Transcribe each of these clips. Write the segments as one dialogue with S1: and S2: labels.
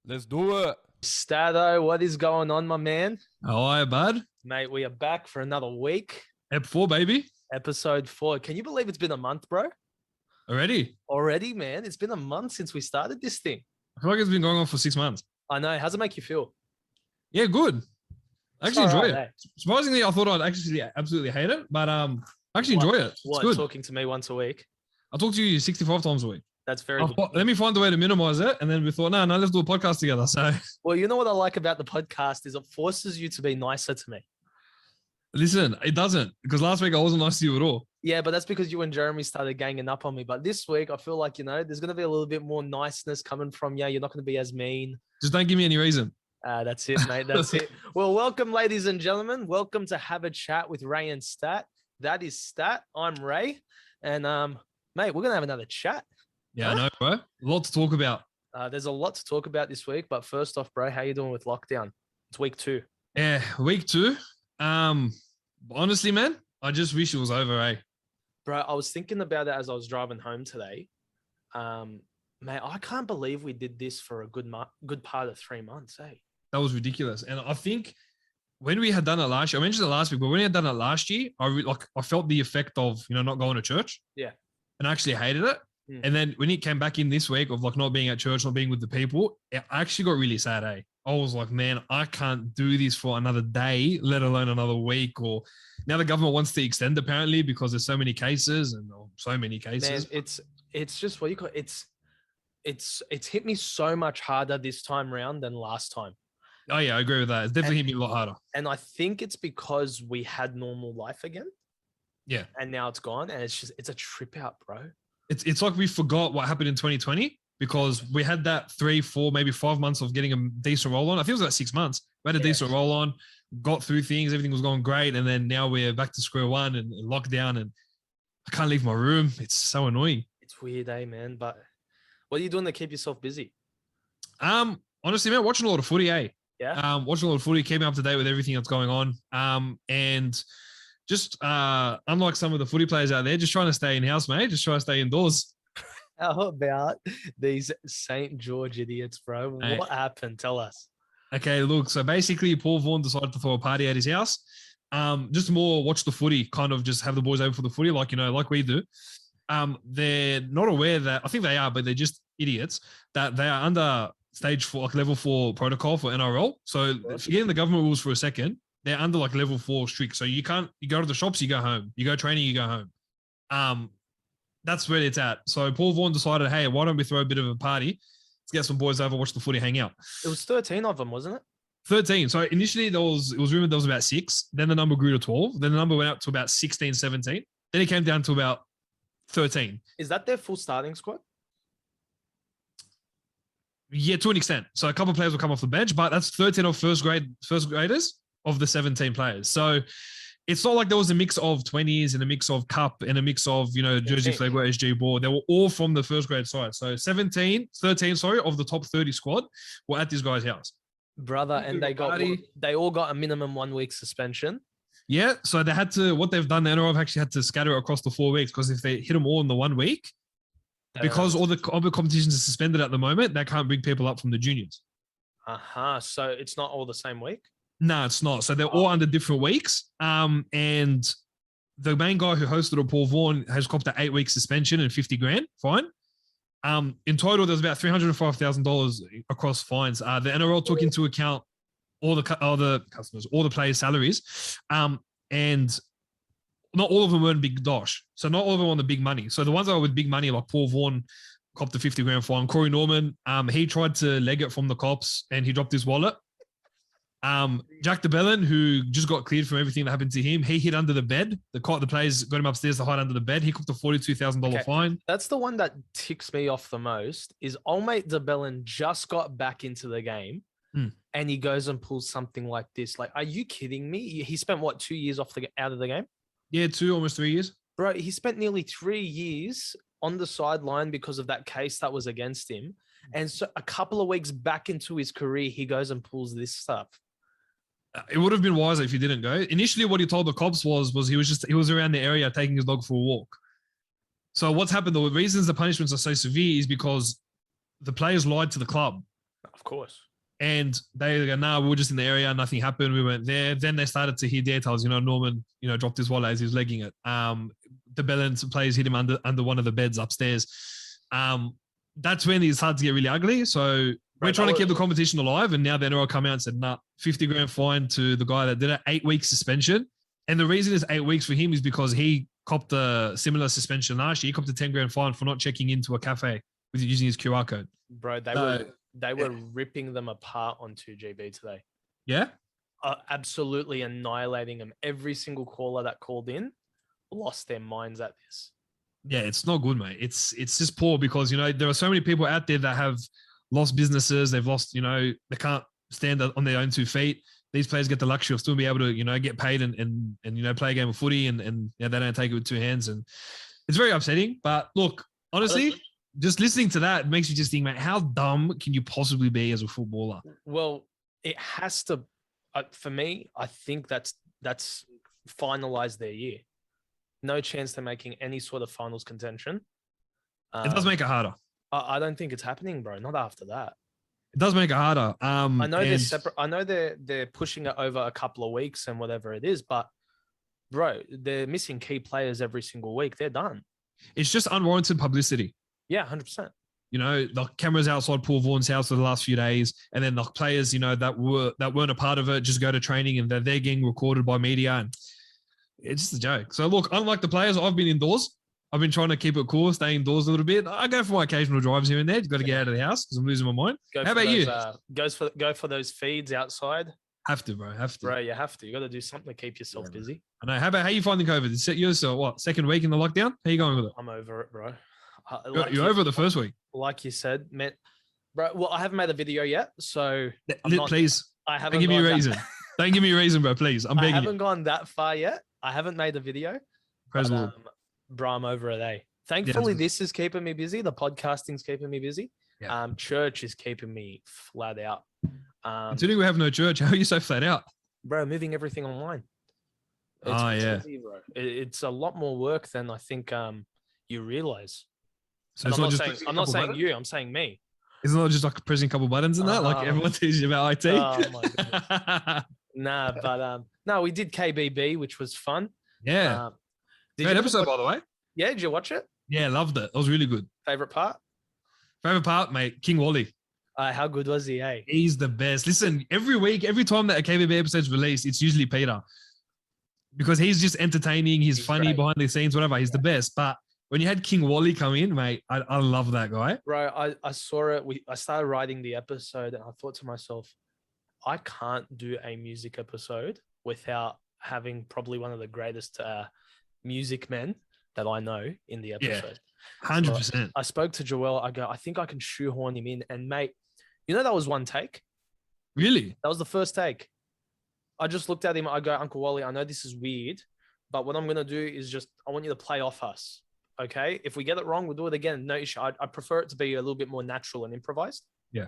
S1: Let's do it.
S2: Stato, what is going on, my man?
S3: How are you, bud?
S2: Mate, we are back for another week.
S3: Ep 4, baby.
S2: Episode 4. Can you believe it's been a month, bro?
S3: Already,
S2: Man. It's been a month since we started this thing.
S3: I feel like it's been going on for 6 months.
S2: I know. How's it make you feel?
S3: Yeah, good. I actually
S2: It's
S3: enjoy
S2: alright,
S3: it. Surprisingly, I thought I'd actually absolutely hate it, but I actually enjoy it. It's
S2: What,
S3: good.
S2: talking to me once a week?
S3: I talk to you 65 times a week.
S2: That's very good.
S3: Let me find a way to minimize it. And then we thought, no, let's do a podcast together. So
S2: Well, you know what I like about the podcast is it forces you to be nicer to me.
S3: listen, it doesn't, because last week I wasn't nice to you at all.
S2: Yeah, but that's because you and Jeremy started ganging up on me. But this week, I feel like, there's going to be a little bit more niceness coming from you. You're not going to be as mean.
S3: Just don't give me any reason.
S2: That's it, mate. That's it. Well, welcome, ladies and gentlemen. Welcome to Have a Chat with Ray and Stat. That is Stat. I'm Ray. And, mate, we're going to have another chat.
S3: Yeah, I know, bro. A lot to talk about.
S2: There's a lot to talk about this week. But first off, bro, how you doing with lockdown? It's week 2.
S3: Yeah, week 2. Honestly, man, I just wish it was over, eh?
S2: Bro, I was thinking about it as I was driving home today. Mate, I can't believe we did this for a good part of 3 months, eh?
S3: That was ridiculous. And I think when we had done it last year, I mentioned it last week, but when we had done it last year, I felt the effect of, not going to church.
S2: Yeah.
S3: And I actually hated it.
S2: Mm.
S3: And then when it came back in this week of not being at church, not being with the people, I actually got really sad, eh? I was like, man, I can't do this for another day, let alone another week. Or now the government wants to extend apparently because there's so many cases and so many cases.
S2: Man, it's just what you call it's hit me so much harder this time round than last time.
S3: Oh yeah, I agree with that. It's definitely hit me a lot harder.
S2: And I think it's because we had normal life again.
S3: Yeah.
S2: And now it's gone. And it's a trip out, bro.
S3: It's like we forgot what happened in 2020 because we had that 3, 4, maybe 5 months of getting a decent roll on. I think it was like 6 months. We had a decent roll on, got through things, everything was going great. And then now we're back to square one and lockdown and I can't leave my room. It's so annoying.
S2: It's weird, eh, man? But what are you doing to keep yourself busy?
S3: Honestly, man, watching a lot of footy, eh?
S2: Yeah.
S3: Watching a lot of footy, keeping up to date with everything that's going on. And just unlike some of the footy players out there, just trying to stay in house, mate. Just trying to stay indoors.
S2: How about these St. George idiots, bro?
S3: Hey.
S2: What happened? Tell us.
S3: Okay, look. So basically, Paul Vaughan decided to throw a party at his house. Just more watch the footy, kind of just have the boys over for the footy, like we do. They're not aware that, I think they are, but they're just idiots, that they are under stage 4, level 4 protocol for NRL. So forgetting the government rules for a second, they're under level 4 strict. So you go to the shops, you go home. You go training, you go home. That's where it's at. So Paul Vaughan decided, hey, why don't we throw a bit of a party? Let's get some boys over, watch the footy, hang out.
S2: It was 13 of them, wasn't it?
S3: 13. So initially it was rumored there was about 6. Then the number grew to 12. Then the number went up to about 16, 17. Then it came down to about 13.
S2: Is that their full starting squad?
S3: Yeah, to an extent. So a couple of players will come off the bench, but that's 13 of first graders of the 17 players. So it's not like there was a mix of 20s and a mix of cup and a mix of, Jersey Flegler, SG Ball. They were all from the first grade side. So 13 of the top 30 squad were at this guy's house.
S2: Brother, and they all got a minimum 1 week suspension.
S3: Yeah, so they had to, what they've done, the NRL have actually had to scatter it across the 4 weeks because if they hit them all in the 1 week, because all the competitions are suspended at the moment, they can't bring people up from the juniors.
S2: So it's not all the same week?
S3: No, it's not. So they're all under different weeks. And the main guy who hosted it, Paul Vaughan, has copped an 8-week suspension and $50,000 fine. In total, there's about $305,000 across fines. The NRL took into account all the customers, all the players' salaries, and not all of them earned big dosh. So not all of them on the big money. So the ones that are with big money, like Paul Vaughan, copped a $50,000 fine. Corey Norman, he tried to leg it from the cops and he dropped his wallet. Jack DeBellin, who just got cleared from everything that happened to him, he hid under the bed. The players got him upstairs to hide under the bed. He copped a $42,000 fine.
S2: That's the one that ticks me off the most. Is old mate DeBellin just got back into the game, and he goes and pulls something like this. Like, are you kidding me? He spent 2 years out of the game?
S3: Yeah, 2, almost 3 years.
S2: Bro, he spent nearly 3 years on the sideline because of that case that was against him. And so a couple of weeks back into his career, he goes and pulls this stuff.
S3: It would have been wiser if he didn't go. Initially, what he told the cops was he was around the area taking his dog for a walk. So what's happened, the reasons the punishments are so severe is because the players lied to the club.
S2: Of course.
S3: And they go, no, we were just in the area. Nothing happened. We went there. Then they started to hear details. Norman, dropped his wallet as he was legging it. The Bellens players hit him under one of the beds upstairs. That's when it started to get really ugly. So we're trying to keep the competition alive. And now the NRL come out and said, nah, 50 grand fine to the guy that did it, 8-week suspension. And the reason it's 8 weeks for him is because he copped a similar suspension last year. He copped a 10 grand fine for not checking into a cafe with using his QR code.
S2: Bro, they were ripping them apart on 2GB today.
S3: Yeah?
S2: Absolutely annihilating them. Every single caller that called in lost their minds at this.
S3: Yeah, it's not good, mate. It's just poor because, there are so many people out there that have lost businesses. They've lost, they can't stand on their own 2 feet. These players get the luxury of still be able to, get paid and play a game of footy and they don't take it with 2 hands. And it's very upsetting. But look, honestly, just listening to that makes you just think, mate, how dumb can you possibly be as a footballer?
S2: Well, it has to, for me, I think that's finalized their year. No chance they're making any sort of finals contention.
S3: It does make it harder.
S2: I don't think it's happening, bro. Not after that.
S3: It does make it harder.
S2: I know they're separate. I know they're pushing it over a couple of weeks and whatever it is, but bro, they're missing key players every single week. They're done.
S3: It's just unwarranted publicity.
S2: Yeah, 100%.
S3: The cameras outside Paul Vaughan's house for the last few days, and then the players, that weren't a part of it, just go to training and they're getting recorded by media, and it's just a joke. So look, unlike the players, I've been indoors. I've been trying to keep it cool, stay indoors a little bit. I go for my occasional drives here and there. You've got to get out of the house because I'm losing my mind. How about you?
S2: Go for those feeds outside.
S3: Have to, bro. Have to.
S2: Bro, you have to. You got to do something to keep yourself busy.
S3: I know. How you finding COVID? Yours, what, second week in the lockdown? How you going with it?
S2: I'm over it, bro.
S3: You're over the first week.
S2: Like you said, man. Bro, well, I haven't made a video yet, so
S3: please.
S2: I haven't.
S3: Don't give me a reason. Don't give me a reason, bro. Please, I'm begging.
S2: I haven't gone that far yet. I haven't made a video.
S3: Bro,
S2: I'm over it. Eh? Thankfully, this is keeping me busy. The podcasting's keeping me busy. Yeah. Church is keeping me flat out.
S3: Considering we have no church, how are you so flat out?
S2: Bro, moving everything online.
S3: It's
S2: busy, bro. It's a lot more work than I think you realize.
S3: So
S2: I'm not saying you. I'm saying me.
S3: Isn't it just like pressing a couple buttons and that? Like everyone teaches you about IT.
S2: Oh my goodness. Nah, but no, we did KBB, which was fun.
S3: Yeah. Great episode, by the way.
S2: Yeah, did you watch it?
S3: Yeah, loved it. It was really good.
S2: Favorite part?
S3: Favorite part, mate, King Wally.
S2: How good was he, eh?
S3: He's the best. Listen, every week, every time that a KBB episode's released, it's usually Peter. Because he's just entertaining, he's funny great. Behind the scenes, whatever. He's the best. But when you had King Wally come in, mate, I love that guy.
S2: Bro, I saw it. I started writing the episode and I thought to myself, I can't do a music episode without having probably one of the greatest music men that I know in the episode.
S3: Yeah, 100%.
S2: So I spoke to Joel. I go, I think I can shoehorn him in. And mate, that was one take.
S3: Really?
S2: That was the first take. I just looked at him. I go, Uncle Wally, I know this is weird, but what I'm going to do is I want you to play off us. Okay? If we get it wrong, we'll do it again. No issue. I prefer it to be a little bit more natural and improvised.
S3: Yeah.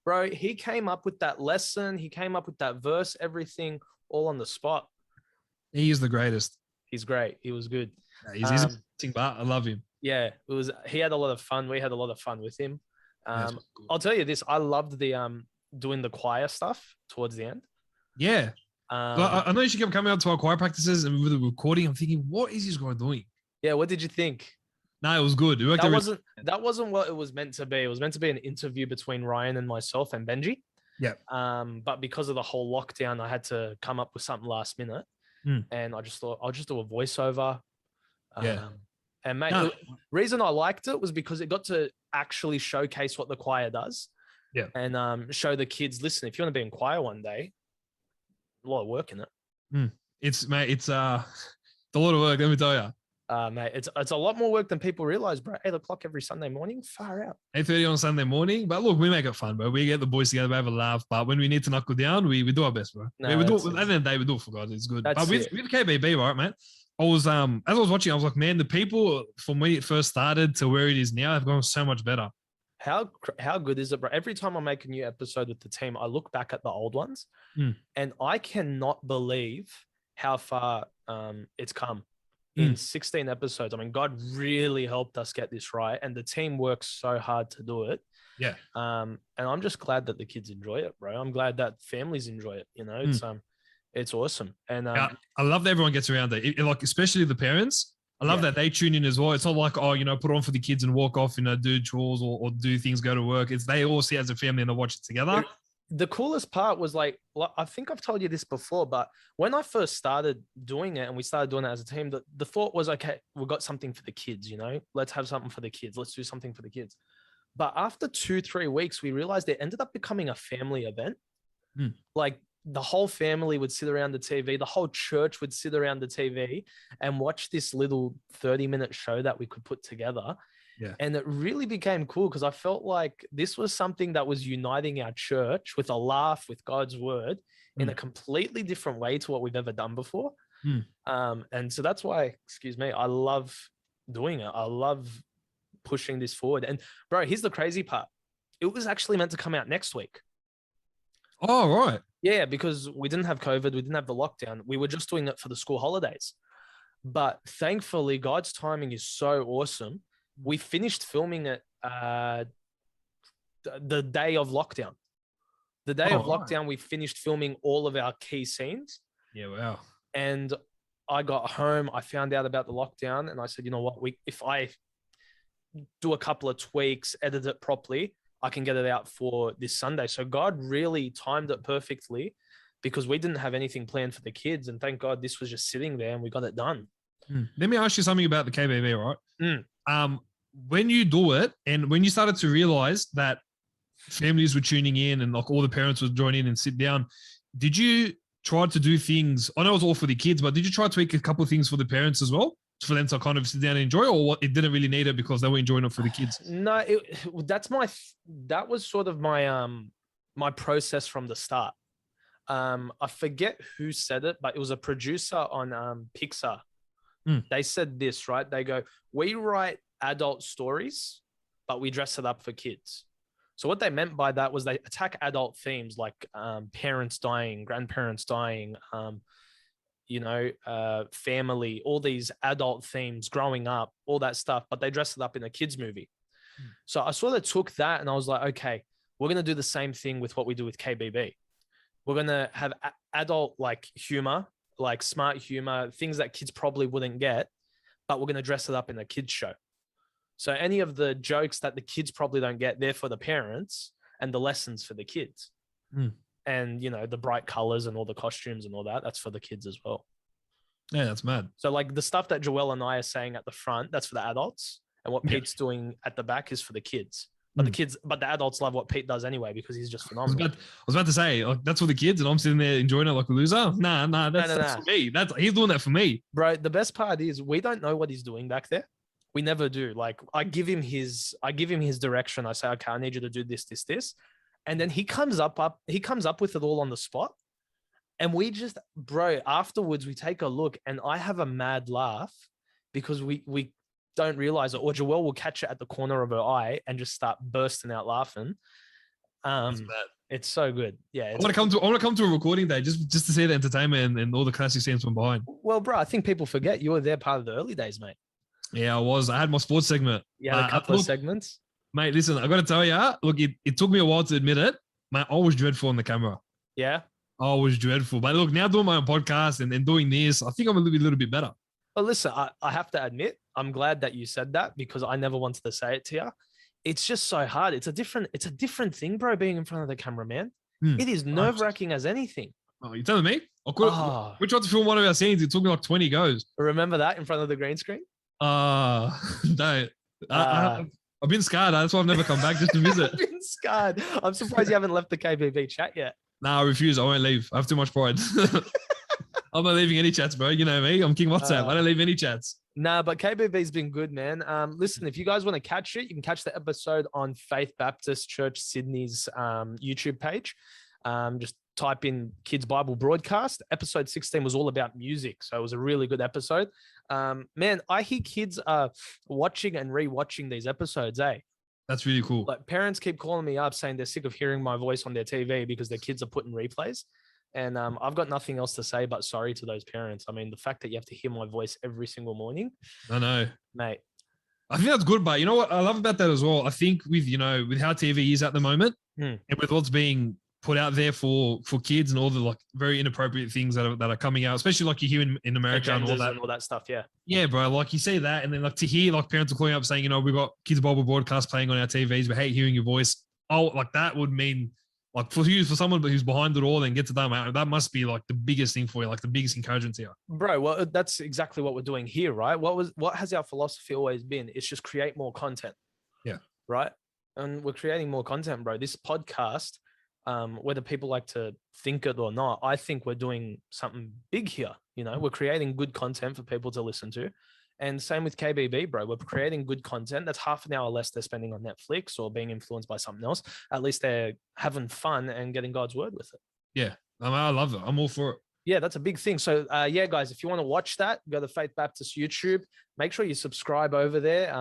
S2: Bro, he came up with that lesson. He came up with that verse, everything all on the spot.
S3: He is the greatest.
S2: He's great. He was good.
S3: Yeah, he's amazing, but I love him.
S2: Yeah, he had a lot of fun. We had a lot of fun with him. I'll tell you this. I loved the doing the choir stuff towards the end.
S3: Yeah. I know she kept coming out to our choir practices and with the recording. I'm thinking, what is this guy doing?
S2: Yeah, what did you think?
S3: No, it was good.
S2: That wasn't what it was meant to be. It was meant to be an interview between Ryan and myself and Benji.
S3: Yeah.
S2: But because of the whole lockdown, I had to come up with something last minute. And I just thought I'll just do a voiceover. And mate, the reason I liked it was because it got to actually showcase what the choir does.
S3: Yeah.
S2: And show the kids, listen, if you want to be in choir one day, a lot of work in it.
S3: It's a lot of work, let me tell you.
S2: Mate, it's a lot more work than people realize, bro. 8 o'clock every Sunday morning, far out.
S3: 8:30 on Sunday morning, but look, we make it fun, bro. We get the boys together, we have a laugh, but when we need to knuckle down, we do our best, bro. No, we do it. At the end of the day, we do it for God. It's good. But with KBB, right, man? I was as I was watching, I was like, man, the people from when it first started to where it is now have gone so much better.
S2: How good is it, bro? Every time I make a new episode with the team, I look back at the old ones, and I cannot believe how far it's come. In 16 episodes. I mean, God really helped us get this right. And the team works so hard to do it.
S3: Yeah.
S2: And I'm just glad that the kids enjoy it, bro. I'm glad that families enjoy it. You know, it's awesome. And
S3: I love that everyone gets around it. Like, especially the parents. I love that they tune in as well. It's not like, oh, you know, put on for the kids and walk off, you know, do chores or do things, go to work. It's they all see it as a family and they watch it together.
S2: The coolest part was like, I think I've told you this before, but when I first started doing it and we started doing it as a team, the thought was, okay, we've got something for the kids, you know, let's have something for the kids. Let's do something for the kids. But after 2-3 weeks, we realized it ended up becoming a family event. Like, the whole family would sit around the TV. The whole church would sit around the TV and watch this little 30-minute show that we could put together.
S3: Yeah.
S2: And it really became cool because I felt like this was something that was uniting our church with a laugh, with God's word in a completely different way to what we've ever done before. And so that's why, I love doing it. I love pushing this forward. And bro, here's the crazy part. It was actually meant to come out next week.
S3: Oh, right.
S2: Yeah, because we didn't have COVID. We didn't have the lockdown. We were just doing it for the school holidays. But thankfully, God's timing is so awesome. We finished filming it the day of lockdown. The day of lockdown, we finished filming all of our key scenes.
S3: Yeah, wow.
S2: And I got home. I found out about the lockdown. And I said, you know what? If I do a couple of tweaks, edit it properly, I can get it out for this Sunday. So God really timed it perfectly because we didn't have anything planned for the kids. And thank God this was just sitting there and we got it done.
S3: Let me ask you something about the KBB, right? When you do it and when you started to realize that families were tuning in and like all the parents would join in and sit down, did you try to do things? I know it was all for the kids, but did you try to tweak a couple of things for the parents as well? For them to kind of sit down and enjoy, or what? It didn't really need it because they were enjoying it for the kids.
S2: No, that was sort of my my process from the start. I forget who said it, but it was a producer on Pixar. They said this, right? They go, we write adult stories, but we dress it up for kids. So what they meant by that was they attack adult themes like parents dying, grandparents dying, family, all these adult themes, growing up, all that stuff, but they dress it up in a kid's movie. So I sort of took that and I was like, okay, we're going to do the same thing with what we do with KBB. We're going to have adult like humor, like smart humor, things that kids probably wouldn't get, but we're going to dress it up in a kid's show. So any of the jokes that the kids probably don't get, they're for the parents, and the lessons for the kids. And, you know, the bright colors and all the costumes and all that, that's for the kids as well.
S3: Yeah, that's mad.
S2: So like the stuff that Joelle and I are saying at the front, that's for the adults. And what Pete's doing at the back is for the kids. But the adults love what Pete does anyway, because he's just phenomenal.
S3: I was about to say, like, that's for the kids, and I'm sitting there enjoying it like a loser. Nah, that's for me. He's doing that for me.
S2: Bro, the best part is we don't know what he's doing back there. We never do. Like, I give him his direction. I say, okay, I need you to do this. And then he comes up with it all on the spot. And we just, bro, afterwards we take a look and I have a mad laugh because we don't realize it, or Joelle will catch it at the corner of her eye and just start bursting out laughing. It's so good. Yeah.
S3: I want to come to a recording day just to see the entertainment and all the classic scenes from behind.
S2: Well, bro, I think people forget you were there part of the early days, mate.
S3: Yeah, I was. I had my sports segment.
S2: Yeah, a couple of segments.
S3: Mate, listen, I got to tell you, look, it took me a while to admit it. Mate, I was dreadful on the camera.
S2: Yeah?
S3: I was dreadful. But look, now doing my own podcast and doing this, I think I'm a little bit better.
S2: But listen, I have to admit, I'm glad that you said that because I never wanted to say it to you. It's just so hard. It's a different thing, bro, being in front of the camera, man. It is nerve-wracking as anything.
S3: Oh, you telling me? We tried to film one of our scenes. It took me like 20 goes.
S2: Remember that in front of the green screen?
S3: No. I've been scarred. That's why I've never come back just to visit.
S2: I've been scarred. I'm surprised you haven't left the KBB chat yet.
S3: Nah, I refuse. I won't leave. I have too much pride. I'm not leaving any chats, bro. You know me. I'm King WhatsApp. I don't leave any chats.
S2: Nah, but KBB's been good, man. Listen, if you guys want to catch it, you can catch the episode on Faith Baptist Church Sydney's YouTube page. Just type in Kids Bible Broadcast. Episode 16 was all about music. So it was a really good episode. Man, I hear kids are watching and rewatching these episodes, eh?
S3: That's really cool.
S2: Like parents keep calling me up saying they're sick of hearing my voice on their TV because their kids are putting replays. And I've got nothing else to say but sorry to those parents. I mean, the fact that you have to hear my voice every single morning.
S3: I know.
S2: Mate,
S3: I think that's good, but you know what I love about that as well? I think with how TV is at the moment and with what's being put out there for kids and all the like very inappropriate things that are coming out, especially like you hear in America and all that
S2: stuff. Yeah.
S3: Yeah, bro. Like you see that, and then like to hear like parents are calling up saying, we've got Kids Bible broadcast playing on our TVs. We hate hearing your voice. Oh, like that would mean like for someone who's behind it all and gets it done, that must be like the biggest thing for you, like the biggest encouragement here.
S2: Bro, well, that's exactly what we're doing here, right? What has our philosophy always been? It's just create more content.
S3: Yeah.
S2: Right. And we're creating more content, bro. This podcast, whether people like to think it or not, I think we're doing something big here. We're creating good content for people to listen to. And same with KBB, bro. We're creating good content. That's half an hour less they're spending on Netflix or being influenced by something else. At least they're having fun and getting God's word with it.
S3: Yeah. I love it. I'm all for it.
S2: Yeah, that's a big thing. So, guys, if you want to watch that, go to Faith Baptist YouTube. Make sure you subscribe over there.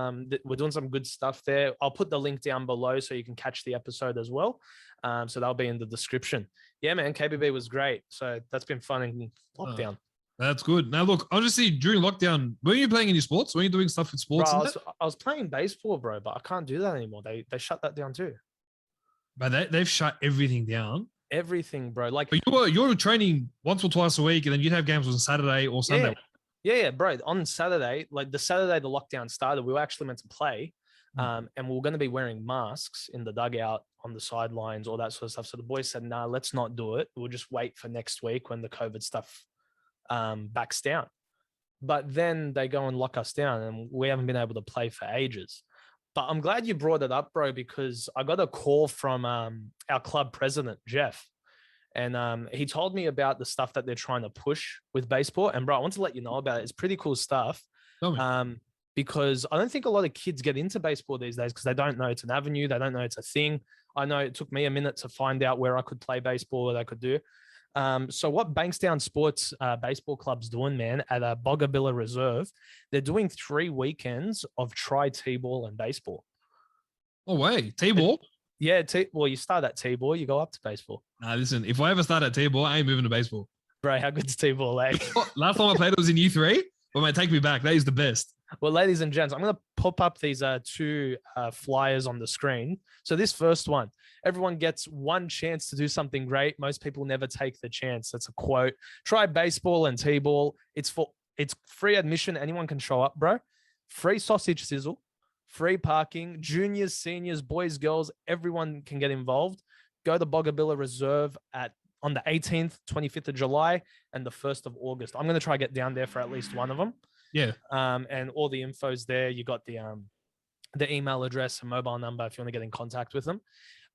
S2: We're doing some good stuff there. I'll put the link down below so you can catch the episode as well. So that'll be in the description. Yeah, man, KBB was great. So that's been fun in lockdown.
S3: That's good. Now, look, obviously during lockdown, were you playing any sports? Were you doing stuff with sports?
S2: Bro, I was playing baseball, bro, but I can't do that anymore. They shut that down too.
S3: But they've shut everything down.
S2: Everything, bro. Like,
S3: but you were training once or twice a week, and then you'd have games on Saturday or Sunday.
S2: Yeah, bro. On Saturday, like the Saturday the lockdown started, we were actually meant to play, and we were going to be wearing masks in the dugout, on the sidelines, all that sort of stuff. So the boys said, "Nah, let's not do it. We'll just wait for next week when the COVID stuff backs down." But then they go and lock us down, and we haven't been able to play for ages. But I'm glad you brought it up, bro, because I got a call from our club president, Jeff. And he told me about the stuff that they're trying to push with baseball. And, bro, I want to let you know about it. It's pretty cool stuff. Because I don't think a lot of kids get into baseball these days because they don't know it's an avenue. They don't know it's a thing. I know it took me a minute to find out where I could play baseball, what I could do. So what Bankstown Sports Baseball Club's doing, man, at a Boggabilla Reserve, they're doing 3 weekends of try T-ball and baseball.
S3: Oh, way. T-ball?
S2: Yeah. Well, you start at T-ball, you go up to baseball.
S3: Nah, listen, if I ever start at T-ball, I ain't moving to baseball.
S2: Bro, how good's T-ball, eh?
S3: Last time I played it was in year 3. But mate, take me back. That is the best.
S2: Well, ladies and gents, I'm going to pop up these 2 flyers on the screen. So this first one, everyone gets one chance to do something great. Most people never take the chance. That's a quote. Try baseball and T-ball. It's free admission. Anyone can show up, bro. Free sausage sizzle, free parking, juniors, seniors, boys, girls, everyone can get involved. Go to Boggabilla Reserve on the 18th, 25th of July, and the 1st of August. I'm going to try to get down there for at least one of them.
S3: Yeah.
S2: And all the info's there. You got the email address and mobile number if you want to get in contact with them.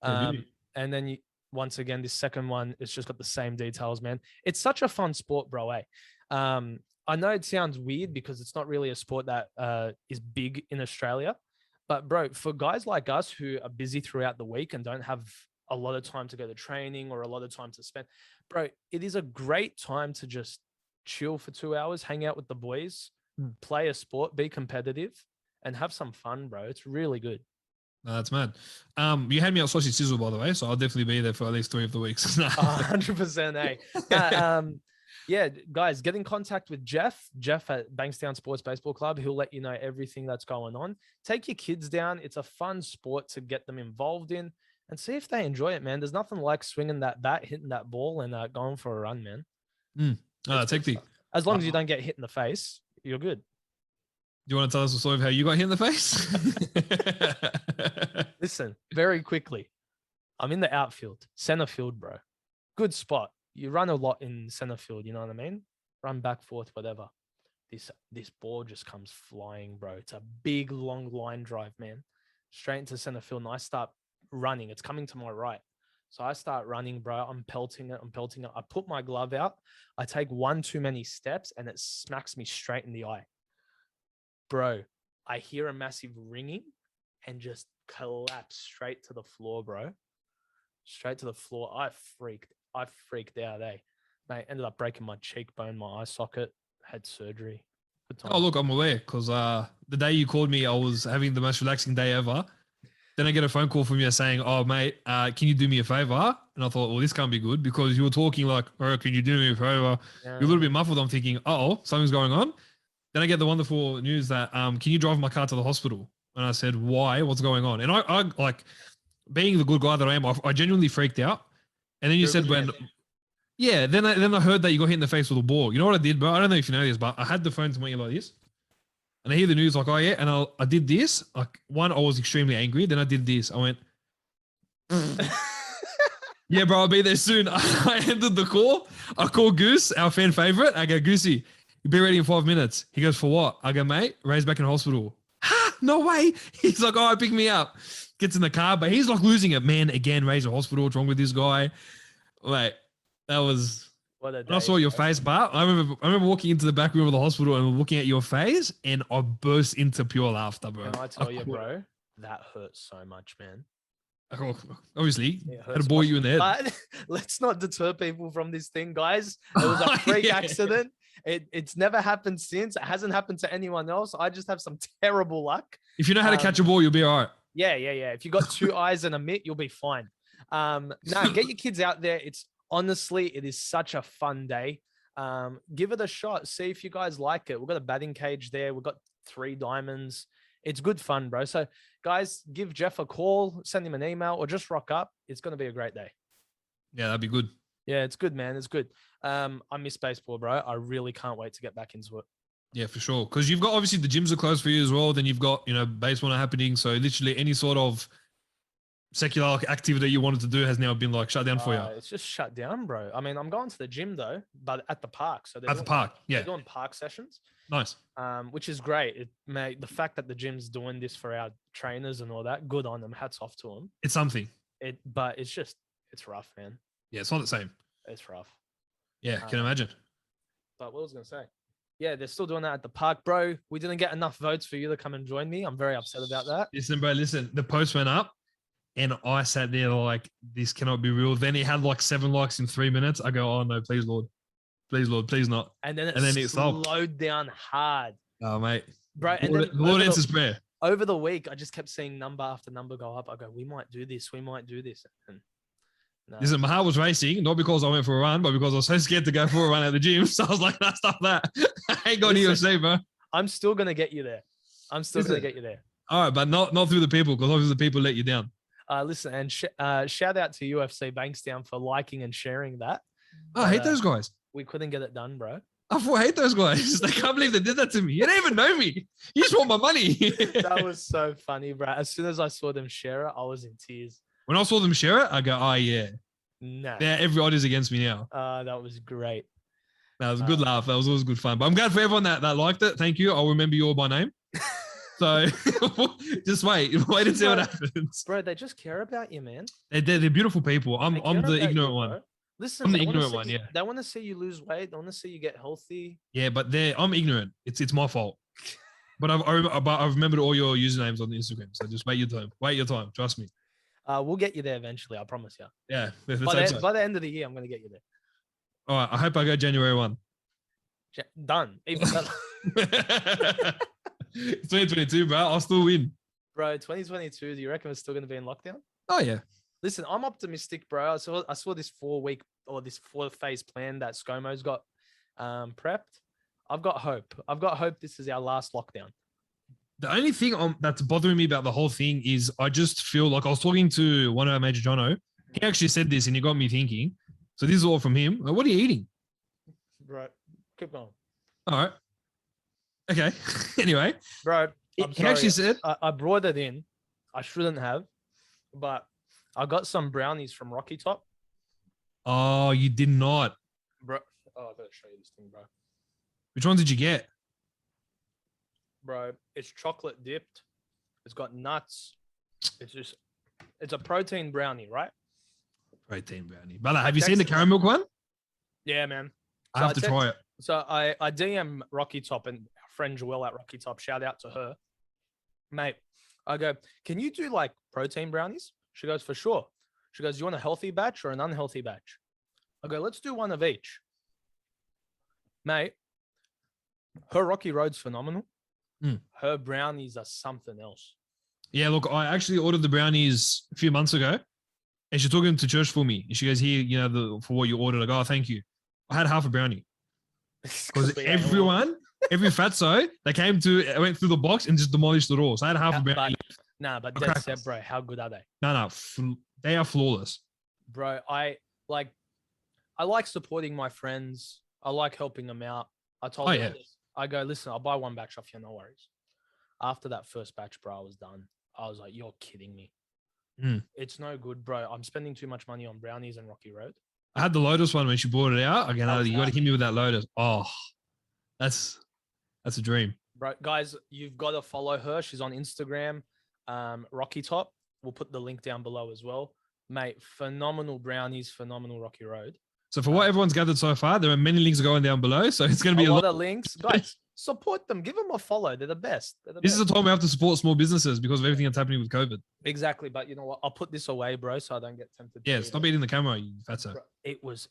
S2: And then once again, this second one, it's just got the same details, man. It's such a fun sport, bro. I know it sounds weird because it's not really a sport that is big in Australia, but bro, for guys like us who are busy throughout the week and don't have a lot of time to go to training or a lot of time to spend, bro, it is a great time to just chill for 2 hours, hang out with the boys, play a sport, be competitive, and have some fun, bro. It's really good.
S3: That's mad. You had me at sausage sizzle, by the way, so I'll definitely be there for at least 3 of the weeks.
S2: 100%, eh? Yeah, guys, get in contact with Jeff at Bankstown Sports Baseball Club. He'll let you know everything that's going on. Take your kids down. It's a fun sport to get them involved in and see if they enjoy it, man. There's nothing like swinging that bat, hitting that ball, and going for a run, man. As long as you don't get hit in the face, you're good.
S3: Do you want to tell us a story of how you got hit in the face?
S2: Listen, very quickly. I'm in the outfield, center field, bro. Good spot. You run a lot in center field, you know what I mean? Run back, forth, whatever. This ball just comes flying, bro. It's a big, long line drive, man. Straight into center field, and I start running. It's coming to my right. So I start running, bro. I'm pelting it. I put my glove out. I take one too many steps, and it smacks me straight in the eye. Bro, I hear a massive ringing and just collapse straight to the floor, bro. Straight to the floor. I freaked out, eh? Mate, ended up breaking my cheekbone, my eye socket, had surgery.
S3: Oh, look, I'm aware because the day you called me, I was having the most relaxing day ever. Then I get a phone call from you saying, "Oh, mate, can you do me a favor?" And I thought, well, this can't be good because you were talking like, "Oh, can you do me a favor?" Yeah. You're a little bit muffled. I'm thinking, "Oh, something's going on." Then I get the wonderful news that, can you drive my car to the hospital? And I said, why? What's going on? And I like, being the good guy that I am, I genuinely freaked out. And then you said when, yeah, then I heard that you got hit in the face with a ball. You know what I did, bro? I don't know if you know this, but I had the phone to my ear like this. And I hear the news like, oh yeah. And I did this. Like one, I was extremely angry. Then I did this. I went, yeah, bro, I'll be there soon. I ended the call. I call Goose, our fan favorite. I go, Goosey, you'll be ready in 5 minutes. He goes, for what? I go, mate, Ray's back in hospital. Ha, no way. He's like, all right, pick me up. Gets in the car, but he's like losing it. Man, again, Ray's in hospital. What's wrong with this guy? Like, that was... When I saw your face, Bart, I remember walking into the back room of the hospital and looking at your face, and I burst into pure laughter, bro.
S2: Can I tell you, bro, that hurts so much, man.
S3: Obviously, had to bore you in the head.
S2: But let's not deter people from this thing, guys. It was a freak accident. It's never happened since. It hasn't happened to anyone else. I just have some terrible luck.
S3: If you know how to catch a ball, you'll be all right.
S2: Yeah. If you got 2 eyes and a mitt, you'll be fine. Get your kids out there. Honestly, it is such a fun day. Give it a shot. See if you guys like it. We've got a batting cage there. We've got 3 diamonds. It's good fun, bro. So, guys, give Jeff a call, send him an email, or just rock up. It's going to be a great day.
S3: Yeah, that'd be good.
S2: Yeah, it's good, man. It's good. I miss baseball, bro. I really can't wait to get back into it.
S3: Yeah, for sure. Because you've got, obviously, the gyms are closed for you as well. Then you've got, baseball not happening. So, literally, any sort of secular activity you wanted to do has now been like shut down for you.
S2: It's just shut down, bro. I mean, I'm going to the gym though, but at the park. So
S3: at the park, yeah,
S2: they're doing park sessions.
S3: Nice.
S2: Which is great. The fact that the gym's doing this for our trainers and all that, good on them. Hats off to them.
S3: It's something.
S2: But it's rough, man.
S3: Yeah, it's not the same.
S2: It's rough.
S3: Yeah, can imagine.
S2: But what was I gonna say? Yeah, they're still doing that at the park, bro. We didn't get enough votes for you to come and join me. I'm very upset about that.
S3: Listen, bro. The post went up. And I sat there like, this cannot be real. Then it had like 7 likes in 3 minutes. I go, oh no, please, Lord. Please, Lord, please not.
S2: And then it slowed down hard.
S3: Oh, mate.
S2: Bro, and
S3: the Lord answers prayer.
S2: Over the week, I just kept seeing number after number go up. I go, we might do this. And no.
S3: Listen, my heart was racing, not because I went for a run, but because I was so scared to go for a run at the gym. So I was like, nah, stop that. I ain't going to UFC, bro.
S2: I'm still going to get you there. All
S3: right, but not through the people, because obviously the people let you down.
S2: Listen, and shout out to UFC Bankstown for liking and sharing that.
S3: I hate those guys.
S2: We couldn't get it done, bro.
S3: I hate those guys. I can't believe they did that to me. You don't even know me. You just want my money.
S2: That was so funny, bro. As soon as I saw them share it, I was in tears.
S3: When I saw them share it, I go, oh, yeah.
S2: Nah.
S3: Yeah, every odd is against me now.
S2: That was great.
S3: That was a good laugh. That was always good fun. But I'm glad for everyone that liked it. Thank you. I'll remember you all by name. So just wait and see what happens.
S2: Bro, they just care about you, man.
S3: They're beautiful people. I'm the ignorant one.
S2: Listen,
S3: I'm the ignorant one, yeah.
S2: They want to see you lose weight. They want to see you get healthy.
S3: Yeah, but I'm ignorant. It's my fault. But I've remembered all your usernames on Instagram. So just wait your time. Wait your time. Trust me.
S2: We'll get you there eventually. I promise you.
S3: Yeah.
S2: By the end of the year, I'm going to get you there.
S3: All right. I hope I go January 1.
S2: Done. Even better.
S3: It's 2022, bro. I'll still win.
S2: Bro, 2022, do you reckon we're still going to be in lockdown?
S3: Oh, yeah.
S2: Listen, I'm optimistic, bro. I saw this 4-week or this 4-phase plan that ScoMo's got prepped. I've got hope. This is our last lockdown.
S3: The only thing that's bothering me about the whole thing is I just feel like I was talking to one of our Major Jono. He actually said this and he got me thinking. So this is all from him. Like, what are you eating?
S2: Right. Keep going.
S3: All right. Okay. Anyway.
S2: Bro,
S3: he actually said.
S2: I brought it in. I shouldn't have. But I got some brownies from RockyTop.
S3: Oh, you did not.
S2: Bro. Oh, I gotta show you this thing, bro.
S3: Which one did you get?
S2: Bro, it's chocolate dipped. It's got nuts. It's a protein brownie, right?
S3: Protein brownie. Brother, have you seen the caramel one?
S2: Yeah, man.
S3: I have to try it.
S2: So I DM RockyTop and our friend Joelle at RockyTop. Shout out to her. Mate, I go, can you do like protein brownies? She goes, for sure. She goes, you want a healthy batch or an unhealthy batch? I go, let's do one of each. Mate, her Rocky Road's phenomenal. Her brownies are something else.
S3: Yeah, look, I actually ordered the brownies a few months ago and she took them to church for me. And she goes, here, for what you ordered. I go, oh, thank you. I had half a brownie. Because everyone Every fatso, I went through the box and just demolished it all. So I had half a brownie.
S2: But dead set, bro. How good are they?
S3: No, they are flawless.
S2: Bro, I like supporting my friends. I like helping them out. I told them, I go, listen, I'll buy one batch off you, no worries. After that first batch, bro, I was done. I was like, you're kidding me. It's no good, bro. I'm spending too much money on brownies and Rocky Road.
S3: I had the Lotus one when she brought it out. Again, you got to hit me with that Lotus. Oh, that's a dream.
S2: Bro, guys, you've got to follow her. She's on Instagram, RockyTop. We'll put the link down below as well. Mate, phenomenal brownies, phenomenal Rocky Road.
S3: So for what everyone's gathered so far, there are many links going down below. So it's going to be
S2: a lot of links. Guys, support them. Give them a follow. They're the best.
S3: This is the time we have to support small businesses because of everything that's happening with COVID.
S2: Exactly. But you know what? I'll put this away, bro, so I don't get tempted.
S3: Yeah, stop eating the camera, you fatso.
S2: Bro, it was...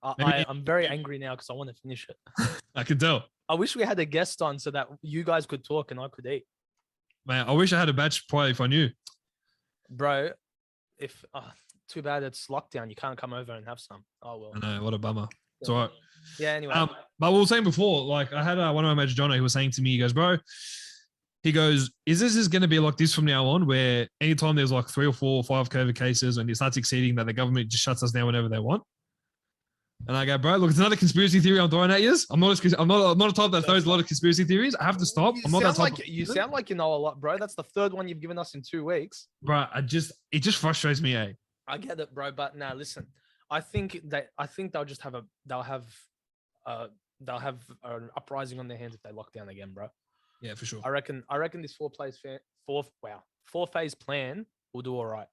S2: I'm very angry now because I want to finish it.
S3: I can tell.
S2: I wish we had a guest on so that you guys could talk and I could eat.
S3: Man, I wish I had a batch probably if I knew.
S2: Bro, if... too bad it's lockdown. You can't come over and have some. Oh, well.
S3: I know. What a bummer. It's all right.
S2: Yeah, anyway.
S3: But we were saying before, like I had one of my mates, Jono, who was saying to me, he goes, bro, is this going to be like this from now on where anytime there's like 3 or 4 or 5 COVID cases and it starts exceeding that the government just shuts us down whenever they want? And I go, bro, look, it's another conspiracy theory I'm throwing at you. I'm not a type that throws a lot of conspiracy theories. I have to stop.
S2: You sound like you know a lot, bro. That's the 3rd one you've given us in 2 weeks.
S3: Bro, it just frustrates me, eh?
S2: I get it, bro. But now listen, I think they'll have an uprising on their hands if they lock down again, bro.
S3: Yeah, for sure.
S2: I reckon this 4-phase plan will do all right.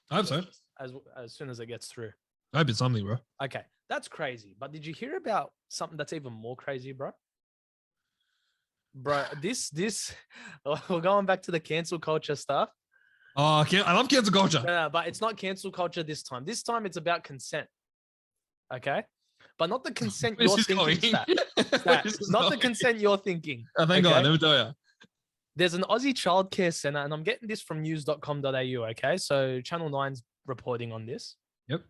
S3: I hope so.
S2: As soon as it gets through.
S3: I hope it's something, bro.
S2: Okay, that's crazy. But did you hear about something that's even more crazy, bro? Bro, this we're going back to the cancel culture stuff.
S3: Oh, I love cancel culture.
S2: No, but it's not cancel culture this time. This time it's about consent. Okay? But not the consent you're thinking, not the consent you're thinking.
S3: Oh, thank God, let me tell you.
S2: There's an Aussie childcare centre, and I'm getting this from news.com.au, okay? So Channel 9's reporting on this.
S3: Yep.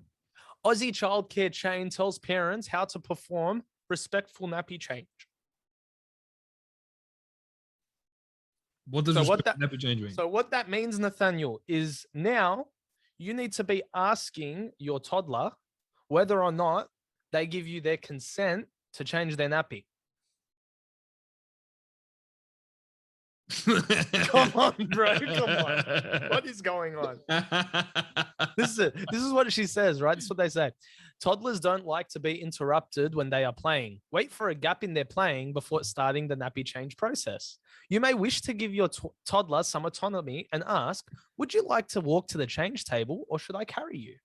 S2: Aussie childcare chain tells parents how to perform respectful nappy change.
S3: What does nappy change mean?
S2: So what that means, Nathaniel, is now you need to be asking your toddler whether or not they give you their consent to change their nappy. Come on, bro. Come on. What is going on? This is what she says, right? This is what they say. Toddlers don't like to be interrupted when they are playing. Wait for a gap in their playing before starting the nappy change process. You may wish to give your toddler some autonomy and ask, would you like to walk to the change table or should I carry you?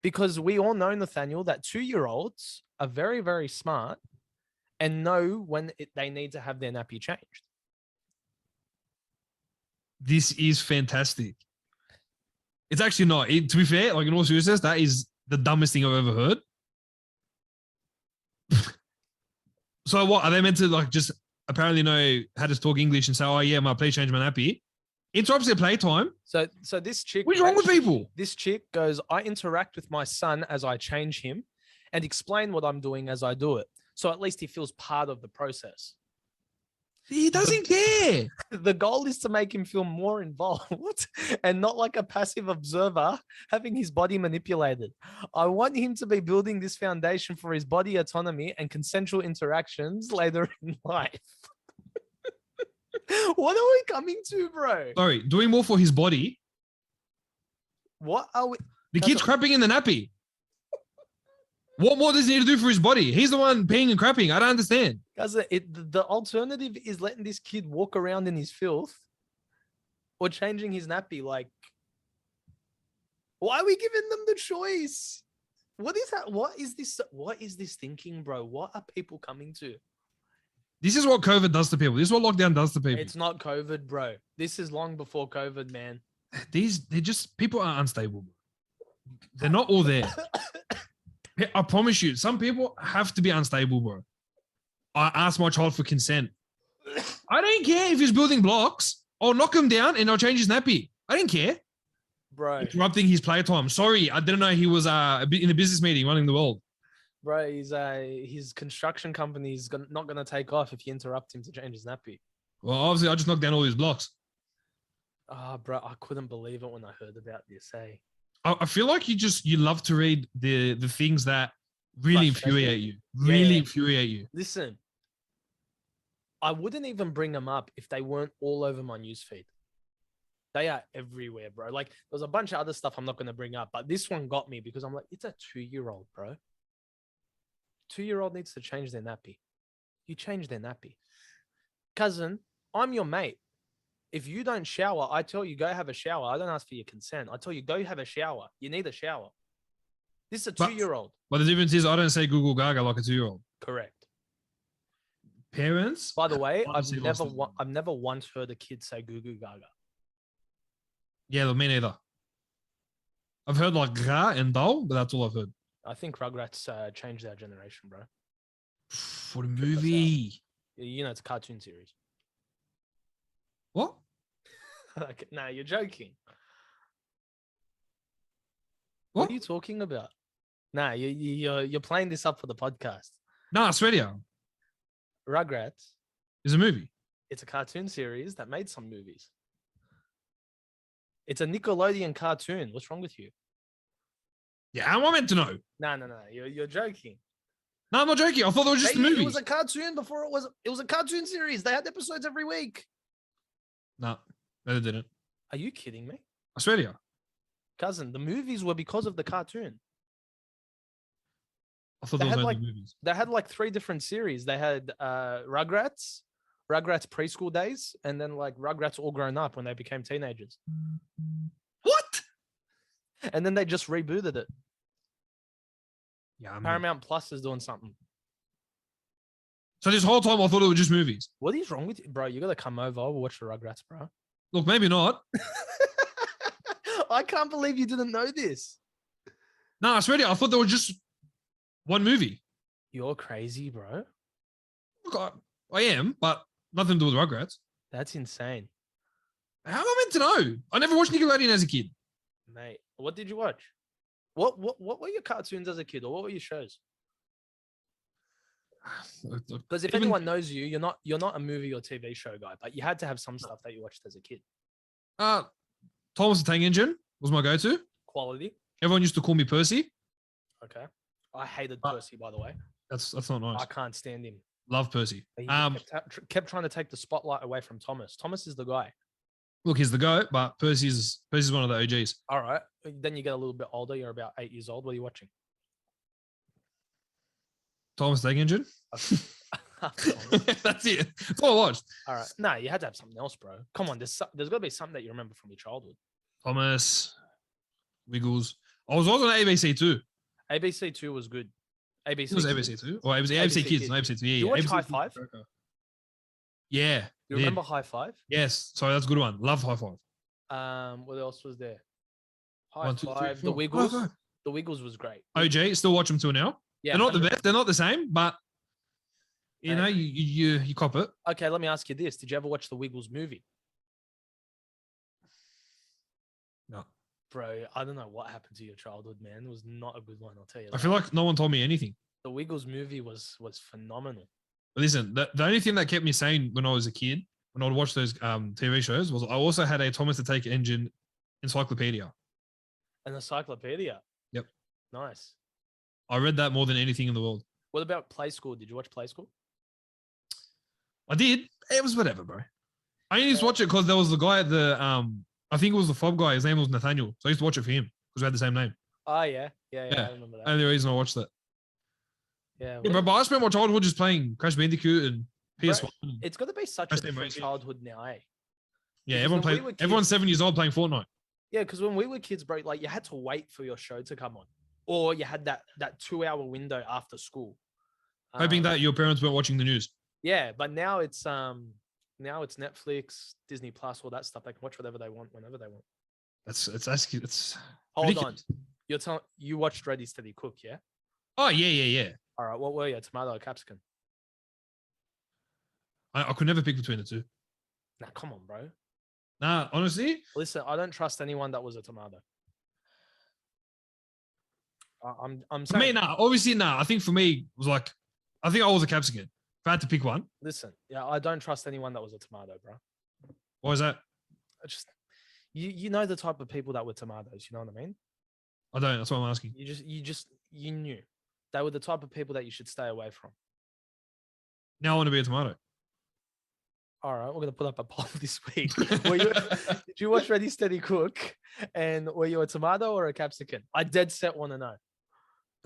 S2: Because we all know, Nathaniel, that 2-year-olds are very, very smart and know when they need to have their nappy changed.
S3: This is fantastic. It's actually not. To be fair, like in all seriousness, that is the dumbest thing I've ever heard. So what? Are they meant to like just apparently know how to talk English and say, oh yeah, please change my nappy? Interrupts their playtime.
S2: So this chick...
S3: What's wrong with people?
S2: This chick goes, I interact with my son as I change him and explain what I'm doing as I do it. So at least he feels part of the process.
S3: He doesn't care.
S2: The goal is to make him feel more involved and not like a passive observer having his body manipulated. I want him to be building this foundation for his body autonomy and consensual interactions later in life. What are we coming to, bro?
S3: Sorry, doing more for his body.
S2: What are we?
S3: The kid's crapping in the nappy. What more does he need to do for his body? He's the one peeing and crapping. I don't understand.
S2: Because the alternative is letting this kid walk around in his filth or changing his nappy. Like, why are we giving them the choice? What is that? What is this? What is this thinking, bro? What are people coming to?
S3: This is what COVID does to people. This is what lockdown does to people.
S2: It's not COVID, bro. This is long before COVID, man.
S3: People are unstable. They're not all there. I promise you, some people have to be unstable, bro. I asked my child for consent. I don't care if he's building blocks. I'll knock him down and I'll change his nappy. I didn't care.
S2: Bro.
S3: Interrupting his playtime. Sorry, I didn't know he was in a business meeting running the world.
S2: Bro, his construction company's not gonna take off if you interrupt him to change his nappy.
S3: Well, obviously, I just knocked down all these blocks.
S2: Ah, bro, I couldn't believe it when I heard about this. Hey,
S3: I feel like you love to read the things that really
S2: Frustrate
S3: infuriate
S2: me?
S3: you.
S2: Yeah,
S3: Really
S2: yeah.
S3: infuriate you.
S2: Listen, I wouldn't even bring them up if they weren't all over my newsfeed. They are everywhere, bro. Like, there's a bunch of other stuff I'm not going to bring up, but this one got me because I'm like, it's a 2-year-old, bro. 2-year-old needs to change their nappy. You change their nappy. Cousin, I'm your mate. If you don't shower, I tell you, go have a shower. I don't ask for your consent. I tell you, go have a shower. You need a shower. This is a 2-year-old.
S3: But the difference is I don't say Google Gaga like a 2-year-old.
S2: Correct.
S3: Parents.
S2: By the way, I've
S3: honestly
S2: never once heard a kid say goo goo gaga.
S3: Yeah, me neither. I've heard like gra and dal, but that's all I've heard.
S2: I think Rugrats changed our generation, bro.
S3: For the movie.
S2: You know, it's a cartoon series.
S3: What?
S2: Okay, nah, you're joking.
S3: What?
S2: What are you talking about? Nah, you're playing this up for the podcast.
S3: No, I swear to you.
S2: Rugrats
S3: It's a movie.
S2: It's a cartoon series that made some movies. It's a Nickelodeon cartoon. What's wrong with you?
S3: Yeah, how am I meant to know?
S2: No. You're joking.
S3: No, I'm not joking. I thought it was just a movie.
S2: It was a cartoon before it was a cartoon series. They had episodes every week.
S3: No, they didn't.
S2: Are you kidding me?
S3: I swear to you.
S2: Cousin, the movies were because of the cartoon.
S3: I thought they were only movies.
S2: They had like 3 different series. They had Rugrats preschool days, and then like Rugrats all grown up when they became teenagers.
S3: What?
S2: And then they just rebooted it.
S3: Yeah,
S2: Paramount Plus is doing something.
S3: So this whole time I thought it was just movies.
S2: What is wrong with you, bro? You gotta come over. We'll watch the Rugrats, bro.
S3: Look, maybe not.
S2: I can't believe you didn't know this.
S3: No, I swear to you, I thought there was just one movie.
S2: You're crazy, bro.
S3: Look, I am, but nothing to do with Rugrats.
S2: That's insane.
S3: How am I meant to know? I never watched Nickelodeon as a kid.
S2: Mate, what did you watch? What were your cartoons as a kid, or what were your shows? Because if anyone knows you, you're not a movie or TV show guy, but you had to have some stuff that you watched as a kid.
S3: Thomas the Tank Engine was my go-to.
S2: Quality.
S3: Everyone used to call me Percy.
S2: Okay. I hated Percy, by the way.
S3: That's not nice.
S2: I can't stand him.
S3: Love Percy.
S2: He kept trying to take the spotlight away from Thomas. Thomas is the guy.
S3: Look, he's the GOAT, but Percy's one of the OGs.
S2: All right. Then you get a little bit older. You're about 8 years old. What are you watching?
S3: Thomas the Tank Engine. That's it. That's all I watched.
S2: All right. No, you had to have something else, bro. Come on. There's got to be something that you remember from your childhood.
S3: Thomas, Wiggles. I was also on ABC too.
S2: ABC 2 was good. ABC.
S3: It was ABC 2? Or ABC Kids, not ABC 2. Yeah,
S2: you watch
S3: ABC
S2: High Five?
S3: Yeah.
S2: You remember High Five?
S3: Yes. Sorry, that's a good one. Love High Five.
S2: What else was there? High
S3: 1, 2, 3,
S2: Five.
S3: 4.
S2: The Wiggles. The Wiggles was great.
S3: OG, still watch them till now.
S2: Yeah,
S3: they're not
S2: 100%.
S3: the best. They're not the same, but you know, you cop it.
S2: Okay, let me ask you this: did you ever watch the Wiggles movie?
S3: No.
S2: Bro, I don't know what happened to your childhood, man. It was not a good one, I'll tell you.
S3: I feel like no one told me anything.
S2: The Wiggles movie was phenomenal.
S3: But listen, the only thing that kept me sane when I was a kid, when I would watch those TV shows, was I also had a Thomas the Tank Engine encyclopedia.
S2: An encyclopedia?
S3: Yep.
S2: Nice.
S3: I read that more than anything in the world.
S2: What about Play School? Did you watch Play School?
S3: I did. It was whatever, bro. I only used to watch it because there was the guy at the I think it was the fob guy. His name was Nathaniel. So I used to watch it for him because we had the same name.
S2: Oh, yeah. Yeah. I remember that.
S3: Only reason I watched it.
S2: Yeah.
S3: Bro, but I spent my childhood just playing Crash Bandicoot and PS1.
S2: Bro, it's got to be such a different childhood now, eh?
S3: Yeah, everyone's 7 years old playing Fortnite.
S2: Yeah, because when we were kids, bro, like you had to wait for your show to come on. Or you had that 2-hour window after school.
S3: Hoping that your parents weren't watching the news.
S2: Yeah, but now it's Netflix, Disney Plus, all that stuff. They can watch whatever they want, whenever they want.
S3: It's
S2: Hold
S3: ridiculous.
S2: on. You're telling you watched Ready Steady Cook, yeah?
S3: Oh yeah.
S2: All right, what were you? Tomato or capsicum?
S3: I could never pick between the two.
S2: Nah, come on, bro.
S3: Nah, honestly.
S2: Listen, I don't trust anyone that was a tomato. I'm
S3: For me,
S2: saying.
S3: obviously, I think for me, it was like, I think I was a capsicum. If I had to pick one.
S2: Listen, yeah, I don't trust anyone that was a tomato, bro.
S3: Why is that?
S2: I just, you know the type of people that were tomatoes. You know what I mean?
S3: I don't. That's what I'm asking.
S2: You knew they were the type of people that you should stay away from.
S3: Now I want to be a tomato.
S2: All right, we're gonna put up a poll this week. Did you watch Ready Steady Cook? And were you a tomato or a capsicum? I dead set want to know.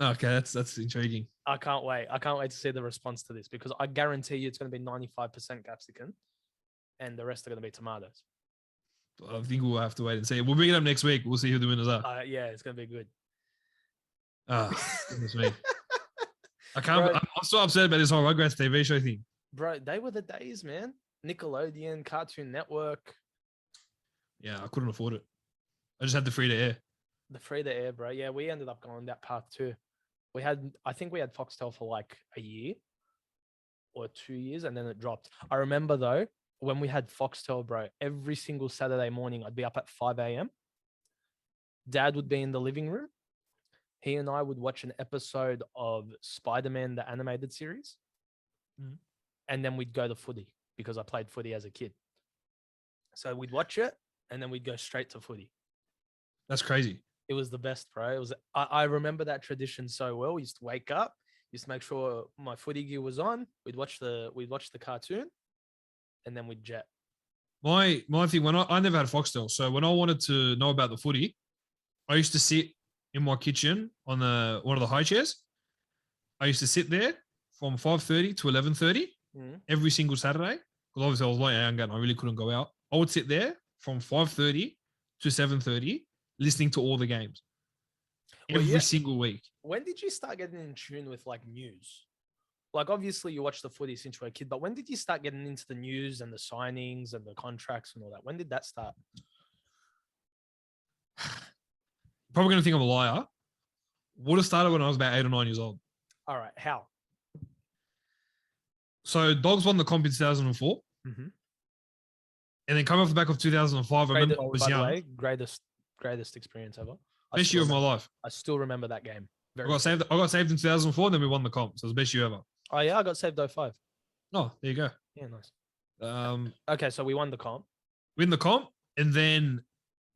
S3: Okay, that's intriguing.
S2: I can't wait. I can't wait to see the response to this because I guarantee you it's going to be 95% capsicum, and the rest are going to be tomatoes.
S3: I think we'll have to wait and see. We'll bring it up next week. We'll see who the winners are.
S2: Yeah, it's going to be good.
S3: Goodness me. I can't. Bro, I'm so upset about this whole Rugrats TV show thing.
S2: Bro, they were the days, man. Nickelodeon, Cartoon Network.
S3: Yeah, I couldn't afford it. I just had the free to air.
S2: The free to air, bro. Yeah, we ended up going that path too. I think we had Foxtel for like a year or 2 years, and then it dropped. I remember though, when we had Foxtel, bro, every single Saturday morning, I'd be up at 5 a.m. Dad would be in the living room. He and I would watch an episode of Spider-Man, the animated series. And then we'd go to footy because I played footy as a kid. So we'd watch it and then we'd go straight to footy.
S3: That's crazy.
S2: It was the best, bro. It was. I remember that tradition so well. We used to wake up, used to make sure my footy gear was on. We'd watch the cartoon, and then we'd jet.
S3: My thing, when I never had Foxtel, so when I wanted to know about the footy, I used to sit in my kitchen on one of the high chairs. I used to sit there from 5:30 to 11:30 every single Saturday because obviously I was like younger and I really couldn't go out. I would sit there from 5:30 to 7:30 listening to all the games every single week.
S2: When did you start getting in tune with like news? Like obviously you watched the footy since you were a kid, but when did you start getting into the news and the signings and the contracts and all that? When did that start?
S3: Probably going to think I'm a liar. Would have started when I was about 8 or 9 years old.
S2: All right. How?
S3: So Dogs won the comp in 2004. And then coming off the back of 2005, I remember I was young. By the way,
S2: greatest experience ever.
S3: Best year of my life.
S2: I still remember that game.
S3: I got saved in 2004, and then we won the comp. So it was the best year ever.
S2: Oh yeah, I got saved 05.
S3: Oh, there you go.
S2: Yeah, nice. Okay, so we won the comp.
S3: Win the comp, and then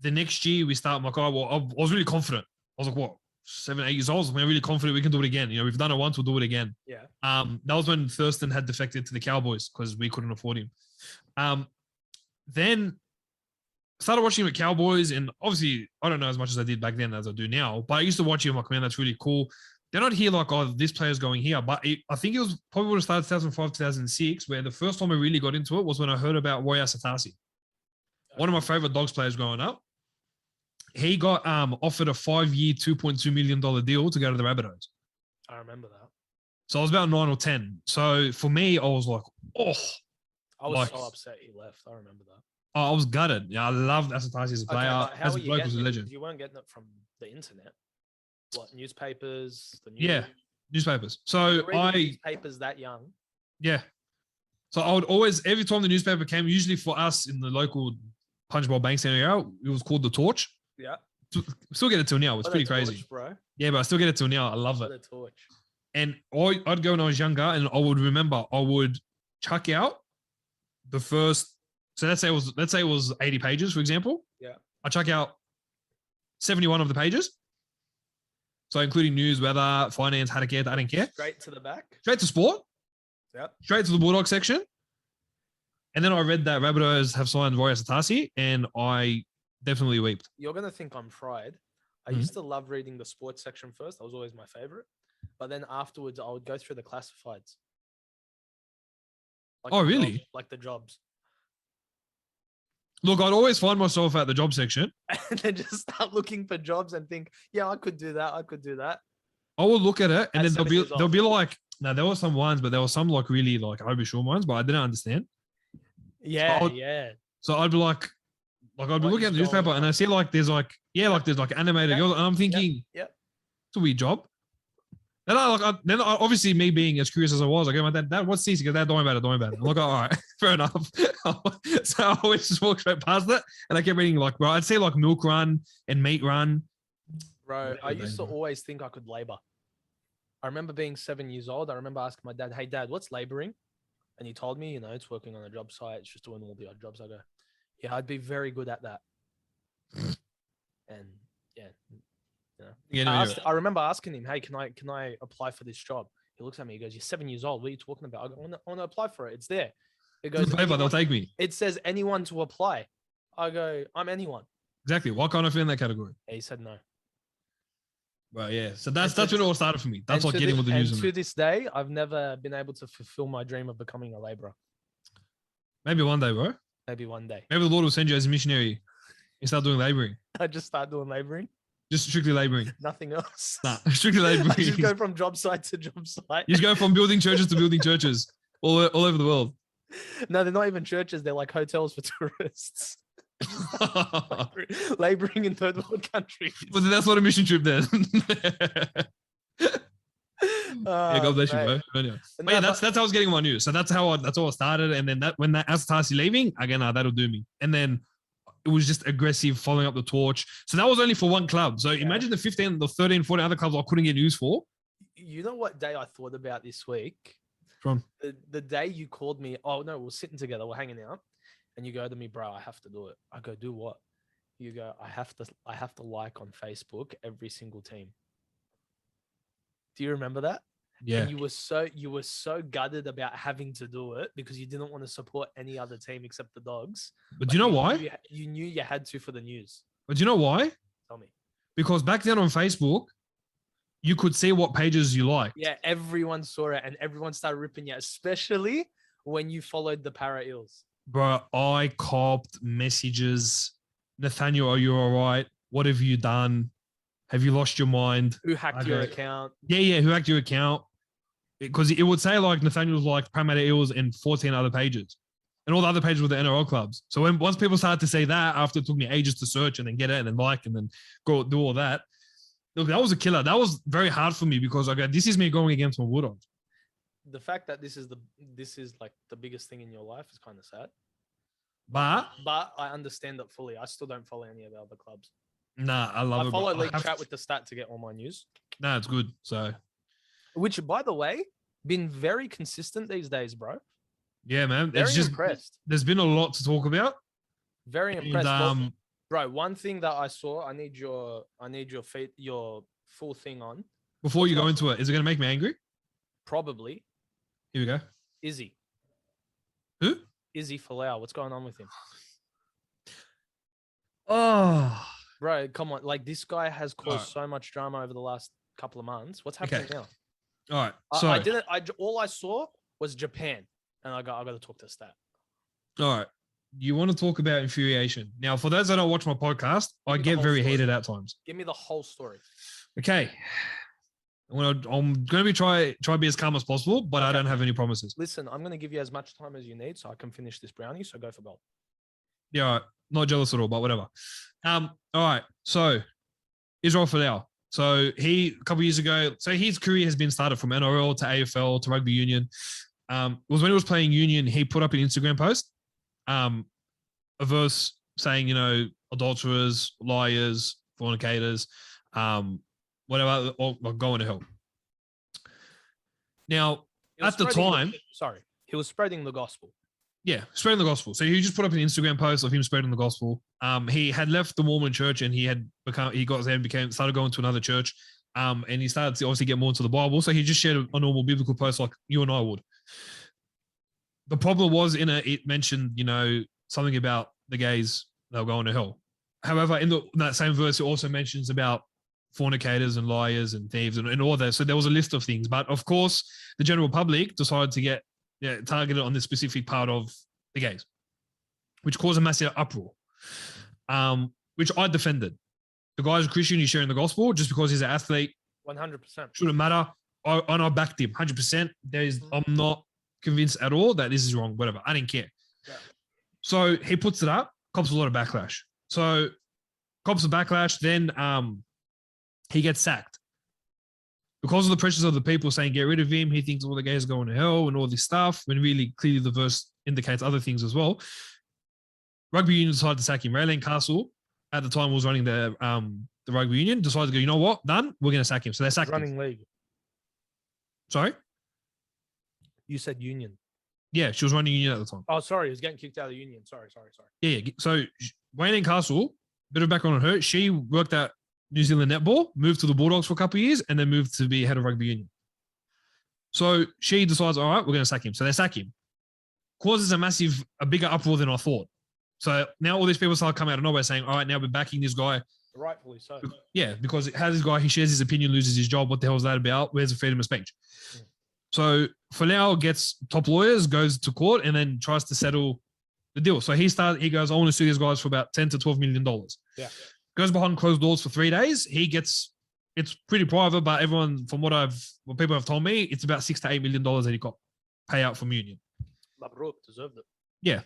S3: the next year we start. I'm like, oh, well, I was really confident. I was like, what, 7, 8 years old? We're really confident we can do it again. You know, we've done it once, we'll do it again.
S2: Yeah.
S3: That was when Thurston had defected to the Cowboys because we couldn't afford him. Then started watching him at Cowboys, and obviously I don't know as much as I did back then as I do now, but I used to watch him like, man, that's really cool. Then I'd hear like, oh, this player's going here, but I think it was probably would have started 2005, 2006, where the first time I really got into it was when I heard about Roy Asatasi, one of my favorite Dogs players growing up. He got offered a 5-year, $2.2 million deal to go to the Rabbitohs.
S2: I remember that.
S3: So I was about 9 or 10. So for me, I was like, oh.
S2: I was so upset he left. I remember that.
S3: I was gutted. Yeah, I loved Asatasi as a player.
S2: Okay,
S3: as a bloke, was a legend.
S2: You weren't getting it from the internet. What, newspapers? The news? Yeah,
S3: newspapers. So
S2: newspapers that young.
S3: Yeah. So I would always, every time the newspaper came, usually for us in the local Punchbowl Bankstown area, it was called The Torch.
S2: Yeah.
S3: Still get it till now. It's pretty crazy.
S2: Torch, bro.
S3: Yeah, but I still get it till now. I love it.
S2: The Torch.
S3: And I'd go when I was younger, and I would remember I would chuck out the first. So let's say it was 80 pages, for example.
S2: Yeah.
S3: I chuck out 71 of the pages. So including news, weather, finance, how to get, I didn't care.
S2: Straight to the back.
S3: Straight to sport.
S2: Yep.
S3: Straight to the Bulldog section. And then I read that Rabbitohs have signed Roy Asatasi, and I definitely wept.
S2: You're going to think I'm fried. I used to love reading the sports section first. That was always my favorite. But then afterwards, I would go through the classifieds.
S3: Like really?
S2: Like the jobs.
S3: Look, I'd always find myself at the job section.
S2: And then just start looking for jobs and think, yeah, I could do that. I could do that.
S3: I will look at it, and then there'll be like, now there were some ones, but there were some like really like oversure ones, but I didn't understand.
S2: Yeah,
S3: So I'd be like I'd be looking at the newspaper and I see like there's like animated girls, and I'm thinking,
S2: yeah,
S3: it's a weird job. Then obviously me being as curious as I was, I go, Dad, what's this? He goes, Dad, don't worry about it. I'm like, all right, fair enough. So I always just walk straight past it, and I kept reading like, bro, I'd say like milk run and meat run,
S2: Bro, I used to always think I could labor. I remember being 7 years old. I remember asking my dad, "Hey, Dad, what's laboring?" And he told me, it's working on a job site. It's just doing all the odd jobs. I go, yeah, I'd be very good at that. And I remember asking him, "Hey, can I apply for this job?" He looks at me. He goes, "You're 7 years old. What are you talking about?" I go, "I want to apply for it. It's there." It goes,
S3: "They'll take me."
S2: It says anyone to apply. I go, "I'm anyone."
S3: Exactly. Why can't I fit in that category?
S2: He said no.
S3: Well, yeah. So that's when it all started for me. That's like getting with the news.
S2: And to this day, I've never been able to fulfill my dream of becoming a laborer.
S3: Maybe one day, bro.
S2: Maybe one day.
S3: Maybe the Lord will send you as a missionary. You start doing laboring.
S2: I just start doing laboring.
S3: Just strictly laboring.
S2: Nothing else.
S3: Nah, strictly laboring.
S2: I just go from job site to job site.
S3: You just go from building churches to building churches all over the world.
S2: No, they're not even churches. They're like hotels for tourists. Laboring in third world countries.
S3: But that's not a mission trip then. Yeah, God bless you, bro. Anyway. But yeah, that's how I was getting my news. So that's how I started. And then when that as Tarsi leaving, again, that'll do me. And then it was just aggressive following up the torch. So that was only for one club. So imagine the 15, the 13, 14 other clubs I couldn't get news for.
S2: You know what day I thought about this week?
S3: From
S2: the day you called me. Oh no, we're sitting together, we're hanging out, and you go to me, "Bro, I have to do it." I go, "Do what?" You go, I have to like on Facebook every single team." Do you remember that?
S3: Yeah.
S2: And you were so gutted about having to do it because you didn't want to support any other team except the Dogs.
S3: But do you know why?
S2: You knew you had to for the news.
S3: But do you know why?
S2: Tell me.
S3: Because back then on Facebook, you could see what pages you liked.
S2: Yeah, everyone saw it and everyone started ripping you, especially when you followed the Para Eels.
S3: Bro, I copped messages. "Nathaniel, are you all right? What have you done? Have you lost your mind?
S2: Who hacked your account?"
S3: Yeah, who hacked your account? Because it would say like Nathaniel's like Parramatta Eels and 14 other pages. And all the other pages were the NRL clubs. So once people started to say that, after it took me ages to search and then get it and then like and then go do all that, look, that was a killer. That was very hard for me because I go, this is me going against my Bulldogs.
S2: The fact that this is like the biggest thing in your life is kind of sad.
S3: But
S2: I understand it fully. I still don't follow any of the other clubs.
S3: Nah, I love it.
S2: I follow League Chat with the Stat to get all my news.
S3: Nah, it's good. So,
S2: which, by the way, been very consistent these days, bro.
S3: Yeah, man.
S2: Very impressed.
S3: There's been a lot to talk about.
S2: Very impressed. And, bro, one thing that I saw, I need your full thing on.
S3: Before you go into it, is it going to make me angry?
S2: Probably.
S3: Here we go.
S2: Izzy.
S3: Who?
S2: Izzy Folau. What's going on with him?
S3: Oh.
S2: Bro, come on. Like, this guy has caused so much drama over the last couple of months. What's happening now?
S3: All right. So
S2: all I saw was Japan. And I got to talk to Stat.
S3: All right. You want to talk about infuriation. Now, for those that don't watch my podcast, I get very heated at times.
S2: Give me the whole story.
S3: Okay. I'm going to try be as calm as possible, but I don't have any promises.
S2: Listen, I'm going to give you as much time as you need so I can finish this brownie. So go for gold.
S3: Yeah, all right. Not jealous at all, but whatever. All right. So Israel Folau. So he, a couple of years ago, so his career has been started from NRL to AFL to rugby union. It was when he was playing union, he put up an Instagram post, a verse saying, adulterers, liars, fornicators, whatever, or going to hell. Now, at the time...
S2: he was spreading the gospel.
S3: Yeah, spreading the gospel. So he just put up an Instagram post of him spreading the gospel. He had left the Mormon church and started going to another church. And he started to obviously get more into the Bible. So he just shared a normal biblical post like you and I would. The problem was it mentioned, something about the gays, they'll go to hell. However, in that same verse, it also mentions about fornicators and liars and thieves and all that. So there was a list of things. But of course, the general public decided to get targeted on this specific part of the gays, which caused a massive uproar, which I defended. The guy's a Christian, he's sharing the gospel just because he's an athlete.
S2: 100%.
S3: Shouldn't matter. I backed him 100%. I'm not convinced at all that this is wrong, whatever. I didn't care. Yeah. So he puts it up, cops a lot of backlash. So cops a backlash, then he gets sacked. Because of the pressures of the people saying, get rid of him, he thinks all the gays are going to hell and all this stuff, when really clearly the verse indicates other things as well. Rugby union decided to sack him. Raylene Castle at the time was running the rugby union, decided to go, you know what, done, we're going to sack him. So they sacked
S2: Running
S3: him.
S2: league.
S3: Sorry?
S2: You said union.
S3: Yeah, she was running union at the time.
S2: Oh, sorry. He was getting kicked out of the union. Sorry.
S3: Yeah. So Wayne Castle, bit of background on her. She worked at New Zealand Netball, moved to the Bulldogs for a couple of years, and then moved to be head of rugby union. So she decides, all right, we're going to sack him. So they sack him. Causes a bigger uproar than I thought. So now all these people start coming out of nowhere saying, all right, now we're backing this guy.
S2: Rightfully so.
S3: Yeah, because how this guy, he shares his opinion, loses his job. What the hell is that about? Where's the freedom of speech? Mm. So Folau gets top lawyers, goes to court, and then tries to settle the deal. So he goes, I want to sue these guys for about $10 to $12 million.
S2: Yeah.
S3: Goes behind closed doors for 3 days. It's pretty private, but everyone, from what people have told me, it's about $6 to $8 million that he got payout from union.
S2: Mabruk deserved it.
S3: Yeah.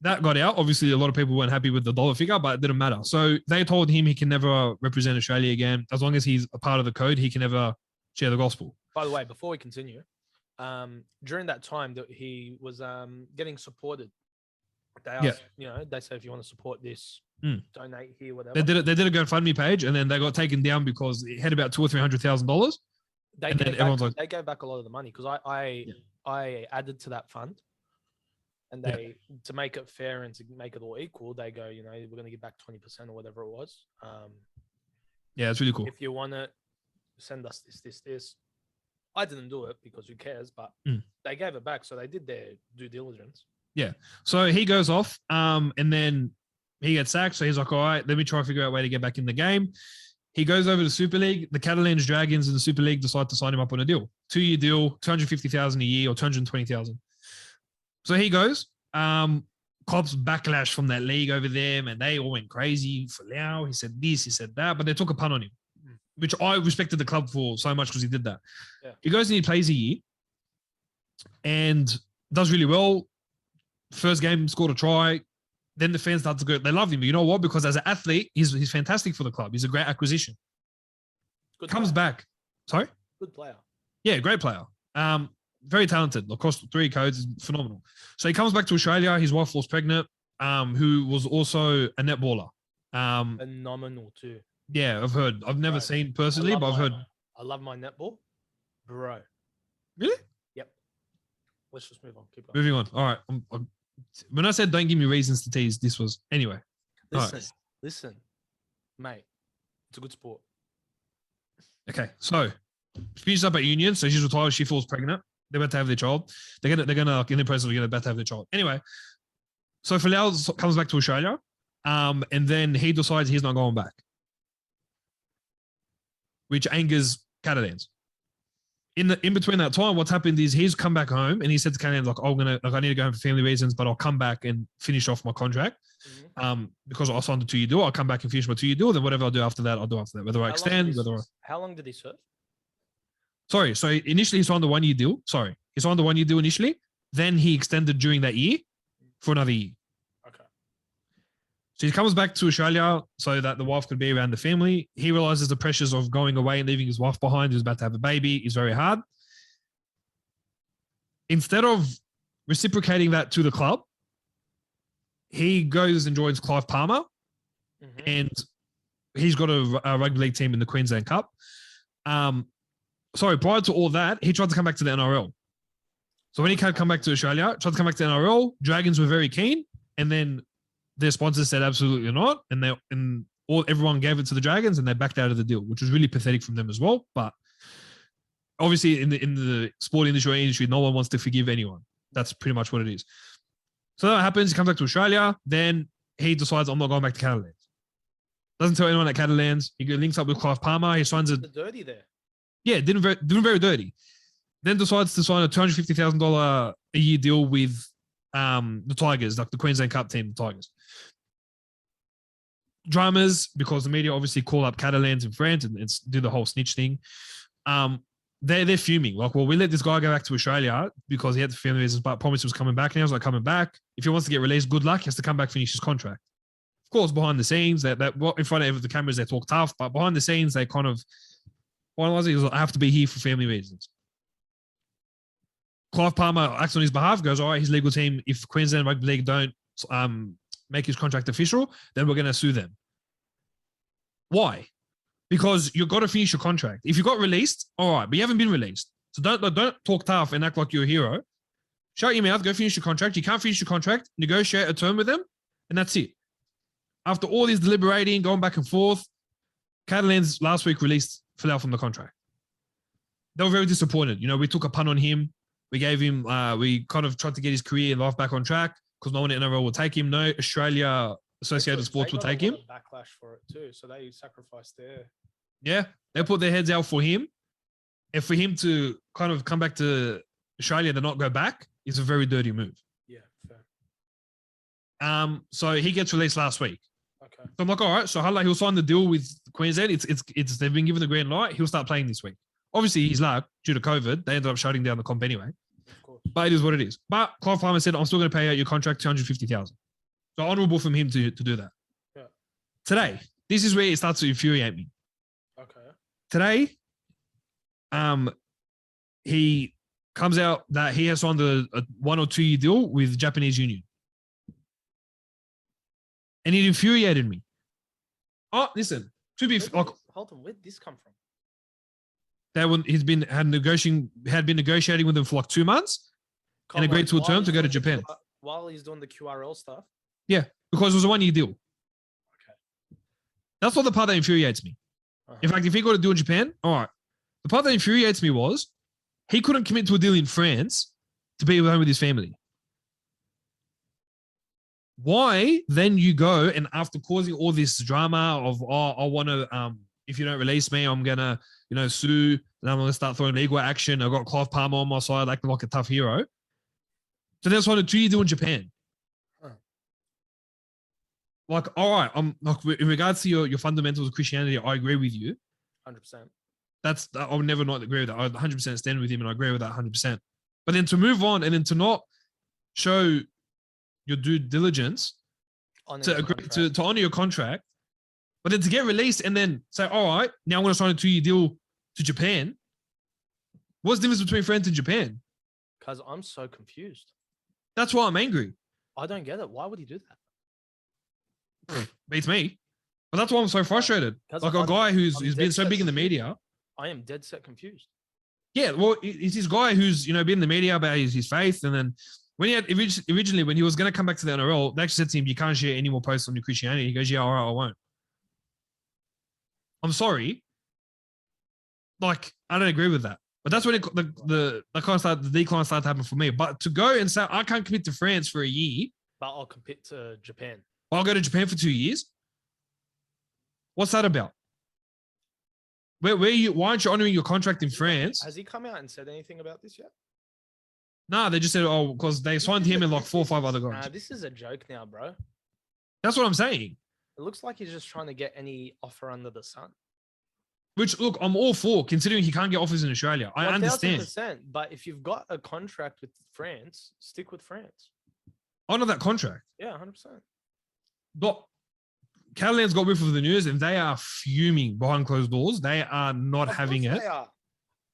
S3: That got out. Obviously, a lot of people weren't happy with the dollar figure, but it didn't matter. So they told him he can never represent Australia again. As long as he's a part of the code, he can never share the gospel.
S2: By the way, before we continue, during that time that he was getting supported, they asked, they said, if you want to support this, donate here, whatever. They did
S3: a GoFundMe page, and then they got taken down because it had about $200,000 or $300,000.
S2: They gave back a lot of the money because I added to that fund. And to make it fair and to make it all equal, they go, we're going to give back 20% or whatever it was.
S3: Yeah, it's really cool.
S2: If you want to send us this. I didn't do it because who cares? But they gave it back, so they did their due diligence.
S3: Yeah. So he goes off, and then he gets sacked. So he's like, all right, let me try to figure out a way to get back in the game. He goes over to Super League. The Catalans Dragons in the Super League decide to sign him up on a deal. 2-year deal, $250,000 a year or $220,000. So he goes, cops backlash from that league over them, and they all went crazy. Folau, he said this, he said that, but they took a punt on him, which I respected the club for so much because he did that. Yeah. He goes and he plays a year and does really well. First game, scored a try. Then the fans start to go, they love him. You know what? Because as an athlete, he's fantastic for the club. He's a great acquisition. Comes back. Sorry?
S2: Good player.
S3: Yeah, great player. Very talented across 3 codes, is phenomenal. So he comes back to Australia. His wife was pregnant, who was also a netballer.
S2: Phenomenal too.
S3: Yeah, I've heard. I've never seen personally, but I've heard.
S2: I love my netball, bro.
S3: Really?
S2: Yep. Let's just move on. Keep going.
S3: Moving on. All right. When I said don't give me reasons to tease, this was anyway.
S2: Listen, mate. It's a good sport.
S3: Okay, so she finishes up at union, so she's retired. She falls pregnant. They're about to have their child. They're gonna in the process of about to have their child. Anyway, so Folau comes back to Australia, and then he decides he's not going back, which angers Catalans. In between that time, what's happened is he's come back home and he said to Catalans I need to go home for family reasons, but I'll come back and finish off my contract, because I signed a 2-year deal. I'll come back and finish my 2-year deal. Then whatever I'll do after that, I'll do after that. Whether I extend,
S2: how long did he serve?
S3: Sorry. So initially he signed the 1-year deal. He signed the 1-year deal initially. Then he extended during that year for another year.
S2: Okay.
S3: So he comes back to Australia so that the wife could be around the family. He realizes the pressures of going away and leaving his wife behind. He's about to have a baby. Is very hard. Instead of reciprocating that to the club, he goes and joins Clive Palmer, and he's got a rugby league team in the Queensland Cup. Prior to all that, he tried to come back to the NRL. So when he come back to Australia, tried to come back to the NRL, Dragons were very keen, and then their sponsors said absolutely not, and everyone gave it to the Dragons, and they backed out of the deal, which was really pathetic from them as well. But obviously, in the sport industry, no one wants to forgive anyone. That's pretty much what it is. So that happens. He comes back to Australia. Then he decides, I'm not going back to Catalans. Doesn't tell anyone at Catalans. He links up with Clive Palmer. He signs
S2: dirty there.
S3: Yeah, didn't very dirty. Then decides to sign a $250,000 a year deal with the Tigers, like the Queensland Cup team, the Tigers. Dramas, because the media obviously call up Catalans in France and do the whole snitch thing. They're fuming. Like, well, we let this guy go back to Australia because he had the family reasons, but promised he was coming back. And he was like, coming back. If he wants to get released, good luck. He has to come back, finish his contract. Of course, behind the scenes, that in front of the cameras, they talk tough, but behind the scenes, they kind of I have to be here for family reasons. Clive Palmer acts on his behalf, goes, all right, his legal team, if Queensland Rugby League don't make his contract official, then we're going to sue them. Why? Because you've got to finish your contract. If you got released, all right, but you haven't been released. So don't talk tough and act like you're a hero. Shut your mouth, go finish your contract. You can't finish your contract, negotiate a term with them, and that's it. After all this deliberating, going back and forth, Catalans last week released Folau from the contract. They were very disappointed. You know, we took a punt on him. We gave him, we kind of tried to get his career and life back on track because no one in NRL will take him. No Australia Associated Sports will take him.
S2: Backlash for it too, so they sacrificed there.
S3: Yeah, they put their heads out for him. And for him to kind of come back to Australia and not go back is a very dirty move.
S2: Yeah, fair.
S3: So he gets released last week.
S2: Okay.
S3: So I'm like, all right, so he'll sign the deal with Queensland. It's they've been given the green light. He'll start playing this week. Obviously, he's luck due to COVID. They ended up shutting down the comp anyway.
S2: Of course.
S3: But it is what it is. But Clive Palmer said, I'm still going to pay out your contract $250,000. So honourable from him to do that.
S2: Yeah.
S3: Today, this is where it starts to infuriate me.
S2: Okay.
S3: Today, he comes out that he has signed a 1 or 2 year deal with Japanese Union. And it infuriated me. Oh, listen, to be like,
S2: hold on, where did this come from?
S3: That when had been negotiating with them for like 2 months and agreed to a term to go to Japan.
S2: While he's doing the QRL stuff?
S3: Yeah, because it was a 1 year deal.
S2: Okay.
S3: That's not the part that infuriates me. In fact, if he got a deal in Japan, all right. The part that infuriates me was he couldn't commit to a deal in France to be home with his family. Why then you go and after causing all this drama of, I want to, if you don't release me, I'm going to, sue, and I'm going to start throwing legal action. I've got Clive Palmer on my side, acting like a tough hero. So that's what a 2 year deal in Japan. Like, all right, I'm like in regards to your fundamentals of Christianity, I agree with you.
S2: 100%.
S3: I would never not agree with that. I 100% stand with him and I agree with that 100%. But then to move on and then to not show your due diligence to agree to honor your contract, but then to get released and then say, all right, now I'm going to sign a 2 year deal to Japan. What's the difference between France and Japan?
S2: Because I'm so confused.
S3: That's why I'm angry.
S2: I don't get it. Why would he do that?
S3: Beats me. But that's why I'm so frustrated. Like a guy who's been so big in the media.
S2: I am dead set confused.
S3: Yeah, well, it's this guy who's, been in the media about his faith. And then when he had originally, when he was going to come back to the NRL, they actually said to him, you can't share any more posts on your Christianity. He goes, yeah, all right, I won't. I'm sorry. Like, I don't agree with that. But that's when the decline started to happen for me. But to go and say, I can't commit to France for a year.
S2: But I'll commit to Japan.
S3: I'll go to Japan for 2 years. What's that about? Why aren't you honoring your contract in France?
S2: Has he come out and said anything about this yet?
S3: Nah, they just said, because they signed him and like 4 or 5 other guys.
S2: Nah, this is a joke now, bro.
S3: That's what I'm saying.
S2: It looks like he's just trying to get any offer under the sun.
S3: Which, look, I'm all for, considering he can't get offers in Australia. I understand.
S2: 1,000%. But if you've got a contract with France, stick with France.
S3: Honor that contract.
S2: Yeah, 100%.
S3: But Catalan's got whiff of the news and they are fuming behind closed doors. They are not having it.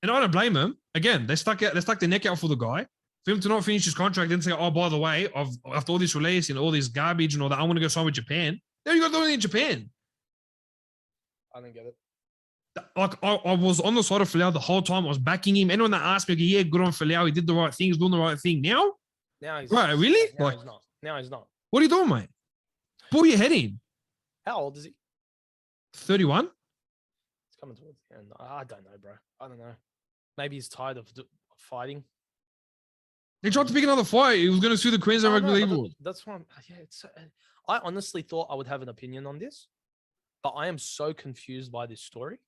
S3: And I don't blame them. Again, they stuck their neck out for the guy. For him to not finish his contract and say, oh, by the way, after all this release and all this garbage and all that, I want to go sign with Japan. There you go, doing it in Japan.
S2: I don't get it.
S3: Like, I was on the side of Folau the whole time. I was backing him. Anyone that asked me, yeah, good on Folau. He did the right thing. He's doing the right thing. Now he's
S2: right.
S3: Really?
S2: Now he's not. Now he's not.
S3: What are you doing, mate? Pull your head in.
S2: How old is he?
S3: 31.
S2: It's coming towards the end. I don't know, bro. I don't know. Maybe he's tired of fighting.
S3: He tried to pick another fight. He was going to sue the Queensland Rugby League Board.
S2: That's why I honestly thought I would have an opinion on this, but I am so confused by this story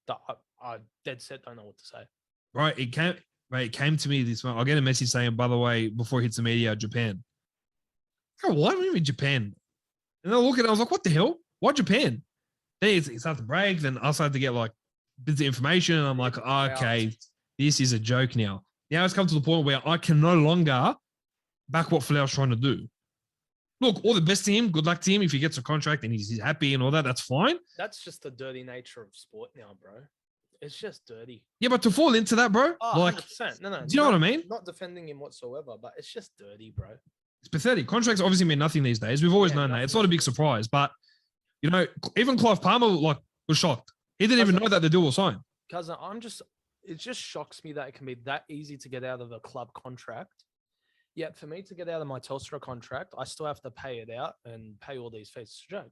S2: that I dead set don't know what to say.
S3: Right. It came to me this morning. I'll get a message saying, by the way, before it hits the media, Japan. Oh, why do you mean Japan? And I look at it, I was like, what the hell? Why Japan? Then it started to break. Then I started to get like bits of information. And I'm like, okay, this is a joke now. Now it's come to the point where I can no longer back what Folau's trying to do. Look, all the best to him. Good luck to him. If he gets a contract and he's happy and all that, that's fine.
S2: That's just the dirty nature of sport now, bro. It's just dirty.
S3: Yeah, but to fall into that, bro,
S2: like, 100%. No.
S3: Do you know what I mean?
S2: Not defending him whatsoever, but it's just dirty, bro.
S3: It's pathetic. Contracts obviously mean nothing these days. We've always known that. It's not a big surprise, but even Clive Palmer was shocked. He didn't even know that the deal was signed.
S2: Cousin, it just shocks me that it can be that easy to get out of a club contract. Yet for me to get out of my Telstra contract, I still have to pay it out and pay all these fees. It's a joke.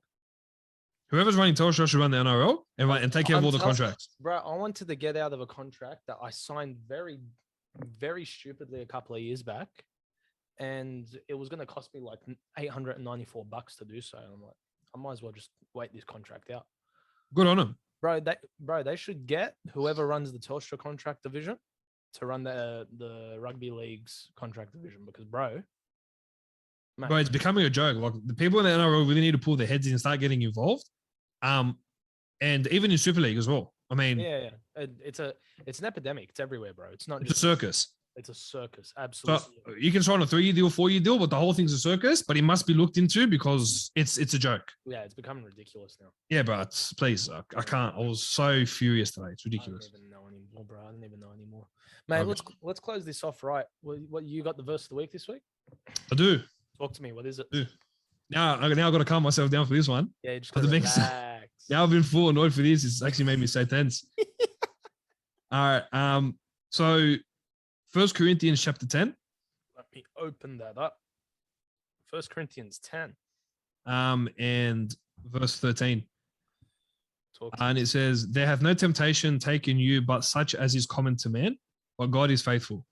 S3: Whoever's running Telstra should run the NRL and take care of all the contracts.
S2: Bro, I wanted to get out of a contract that I signed very, very stupidly a couple of years back. And it was going to cost me like $894 to do so. And I'm like, I might as well just wait this contract out.
S3: Good on them.
S2: Bro, they should get whoever runs the Telstra contract division to run the rugby league's contract division because, bro,
S3: it's becoming a joke. Like the people in the NRL really need to pull their heads in and start getting involved. And even in Super League as well. I mean,
S2: yeah. It's an epidemic. It's everywhere, bro. It's not.
S3: It's a circus.
S2: It's a circus. Absolutely.
S3: So you can sign a 3-year deal, 4-year deal, but the whole thing's a circus. But it must be looked into because it's a joke.
S2: Yeah, it's becoming ridiculous now.
S3: Yeah, but please, I can't. I was so furious today. It's ridiculous.
S2: I don't even know anymore, bro. I don't even know anymore. Mate, let's close this off right. What you got the verse of the week this week?
S3: I do.
S2: Talk to me. What is it?
S3: Now I've got to calm myself down for this one.
S2: Yeah, just relax.
S3: Now I've been full annoyed for this. It's actually made me so tense. All right. So 1 Corinthians chapter 10.
S2: Let me open that up. 1 Corinthians 10.
S3: And verse 13. And it says, there hath no temptation taken you, but such as is common to man. But God is faithful,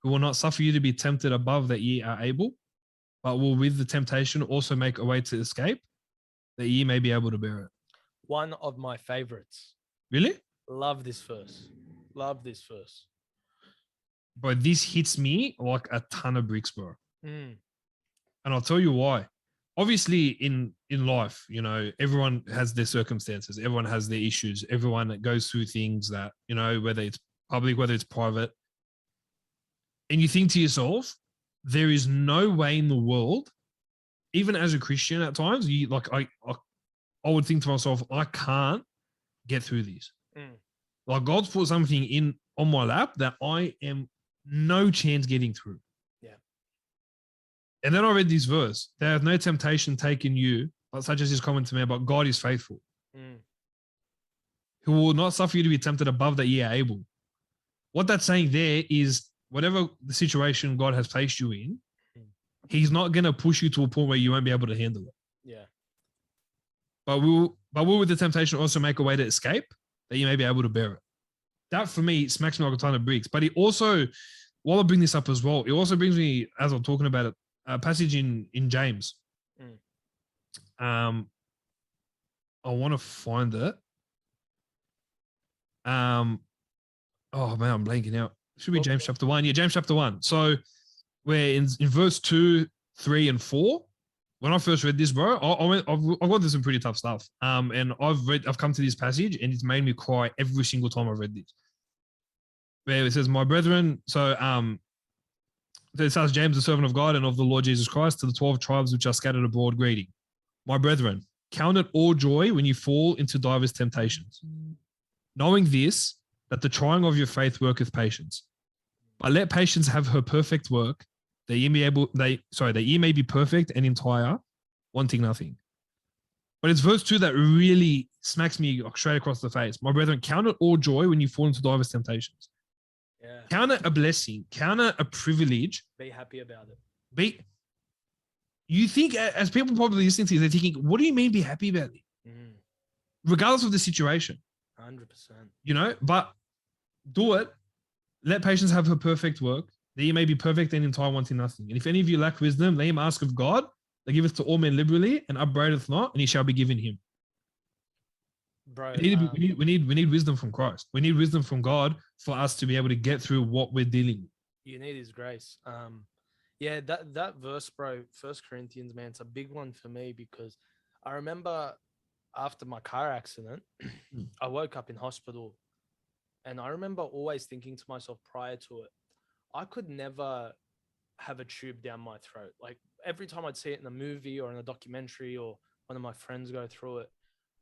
S3: who will not suffer you to be tempted above that ye are able, but will with the temptation also make a way to escape, that ye may be able to bear it.
S2: One of my favorites.
S3: Really?
S2: Love this verse.
S3: Bro, this hits me like a ton of bricks, bro.
S2: And
S3: I'll tell you why. Obviously, in life, everyone has their circumstances. Everyone has their issues. Everyone goes through things that, whether it's public, whether it's private. And you think to yourself, there is no way in the world, even as a Christian at times, I would think to myself, I can't get through this. Like God's put something on my lap that I am no chance getting through.
S2: Yeah.
S3: And then I read this verse. There hath no temptation taken you, but such as is common to man, but God is faithful. Who will not suffer you to be tempted above that ye are able. What that's saying there is whatever the situation God has placed you in, he's not going to push you to a point where you won't be able to handle it.
S2: Yeah.
S3: But will with the temptation also make a way to escape, that you may be able to bear it. That for me smacks me like a ton of bricks. But it also, while I bring this up as well, it also brings me, as I'm talking about it, a passage in James. I want to find it. Oh man, I'm blanking out. It should be James chapter 1. Yeah, James chapter 1. So where in verse 2, 3, and 4, when I first read this, bro, I've gone through some pretty tough stuff. And I've come to this passage and it's made me cry every single time I've read this. Where it says, my brethren, so it says, James, the servant of God and of the Lord Jesus Christ, to the 12 tribes which are scattered abroad, greeting. My brethren, count it all joy when you fall into divers temptations, knowing this, that the trying of your faith worketh patience. But let patience have her perfect work, that ye may be perfect and entire, wanting nothing. But it's verse 2 that really smacks me straight across the face. My brethren, count it all joy when you fall into divers temptations.
S2: Yeah.
S3: Count it a blessing. Count it a privilege.
S2: Be happy about it.
S3: You think, as people probably listening to you, they're thinking, what do you mean be happy about it? Regardless of the situation.
S2: 100%.
S3: But do it. Let patience have her perfect work, that ye may be perfect and entire, wanting nothing. And if any of you lack wisdom, let him ask of God, that giveth to all men liberally, and upbraideth not, and he shall be given him.
S2: Bro,
S3: we need wisdom from Christ. We need wisdom from God for us to be able to get through what we're dealing with.
S2: You need his grace. Yeah, that verse, bro, 1 Corinthians, man, it's a big one for me because I remember after my car accident, I woke up in hospital and I remember always thinking to myself prior to it, I could never have a tube down my throat. Like every time I'd see it in a movie or in a documentary or one of my friends go through it,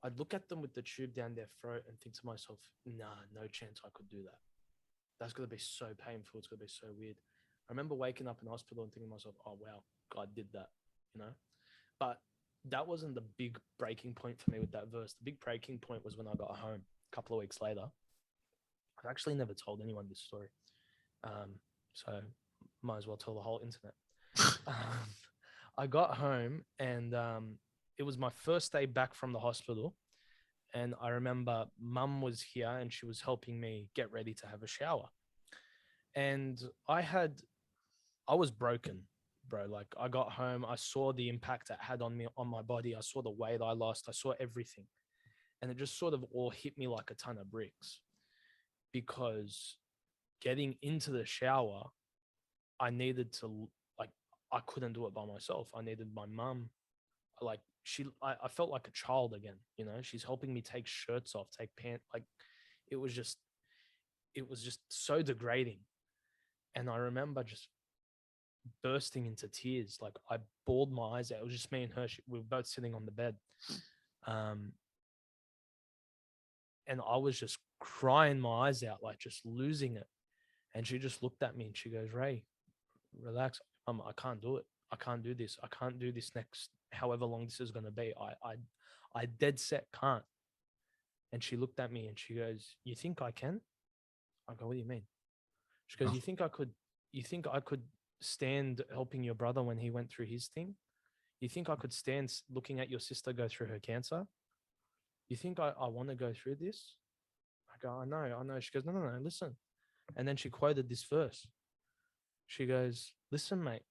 S2: I'd look at them with the tube down their throat and think to myself, nah, no chance I could do that. That's going to be so painful. It's going to be so weird. I remember waking up in hospital and thinking to myself, oh, wow, God did that, But that wasn't the big breaking point for me with that verse. The big breaking point was when I got home a couple of weeks later. I've actually never told anyone this story. So might as well tell the whole internet. I got home and it was my first day back from the hospital. And I remember mum was here and she was helping me get ready to have a shower. And I was broken, bro. Like I got home, I saw the impact it had on me, on my body. I saw the weight I lost. I saw everything. And it just sort of all hit me like a ton of bricks, because getting into the shower, I needed to, like, I couldn't do it by myself. I needed my mum. Like I felt like a child again, she's helping me take shirts off, take pants. Like it was just so degrading. And I remember just bursting into tears. Like I bawled my eyes out. It was just me and her. We were both sitting on the bed. And I was just crying my eyes out, like just losing it. And she just looked at me and she goes, Ray, relax. I can't do it. I can't do this. I can't do this next, however long this is going to be. I dead set can't. And she looked at me and she goes, you think I can? I go, what do you mean? She goes, you think I could stand helping your brother when he went through his thing? You think I could stand looking at your sister go through her cancer? You think I want to go through this? I go, I know. She goes, no, listen. And then she quoted this verse. She goes, listen, mate,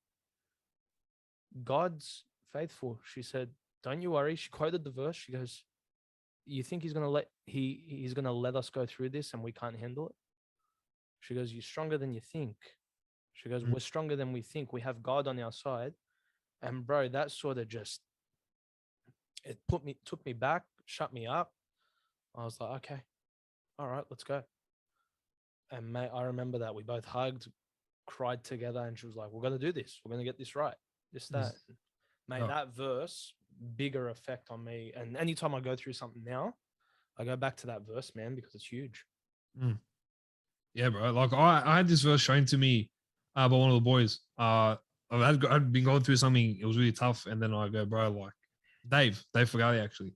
S2: God's faithful. She said, don't you worry. She quoted the verse. She goes, you think he's going to let us go through this and we can't handle it? She goes, you're stronger than you think. She goes, we're stronger than we think. We have God on our side. And bro, that sort of just, it took me back, shut me up. I was like, okay, all right, let's go. And mate, I remember that we both hugged, cried together, and she was like, we're going to do this. We're going to get this right. That. Mate, that verse, bigger effect on me. And anytime I go through something now, I go back to that verse, man, because it's huge.
S3: Yeah, bro. Like I had this verse shown to me by one of the boys. I'd been going through something. It was really tough. And then I go, bro, like Dave Folau, actually.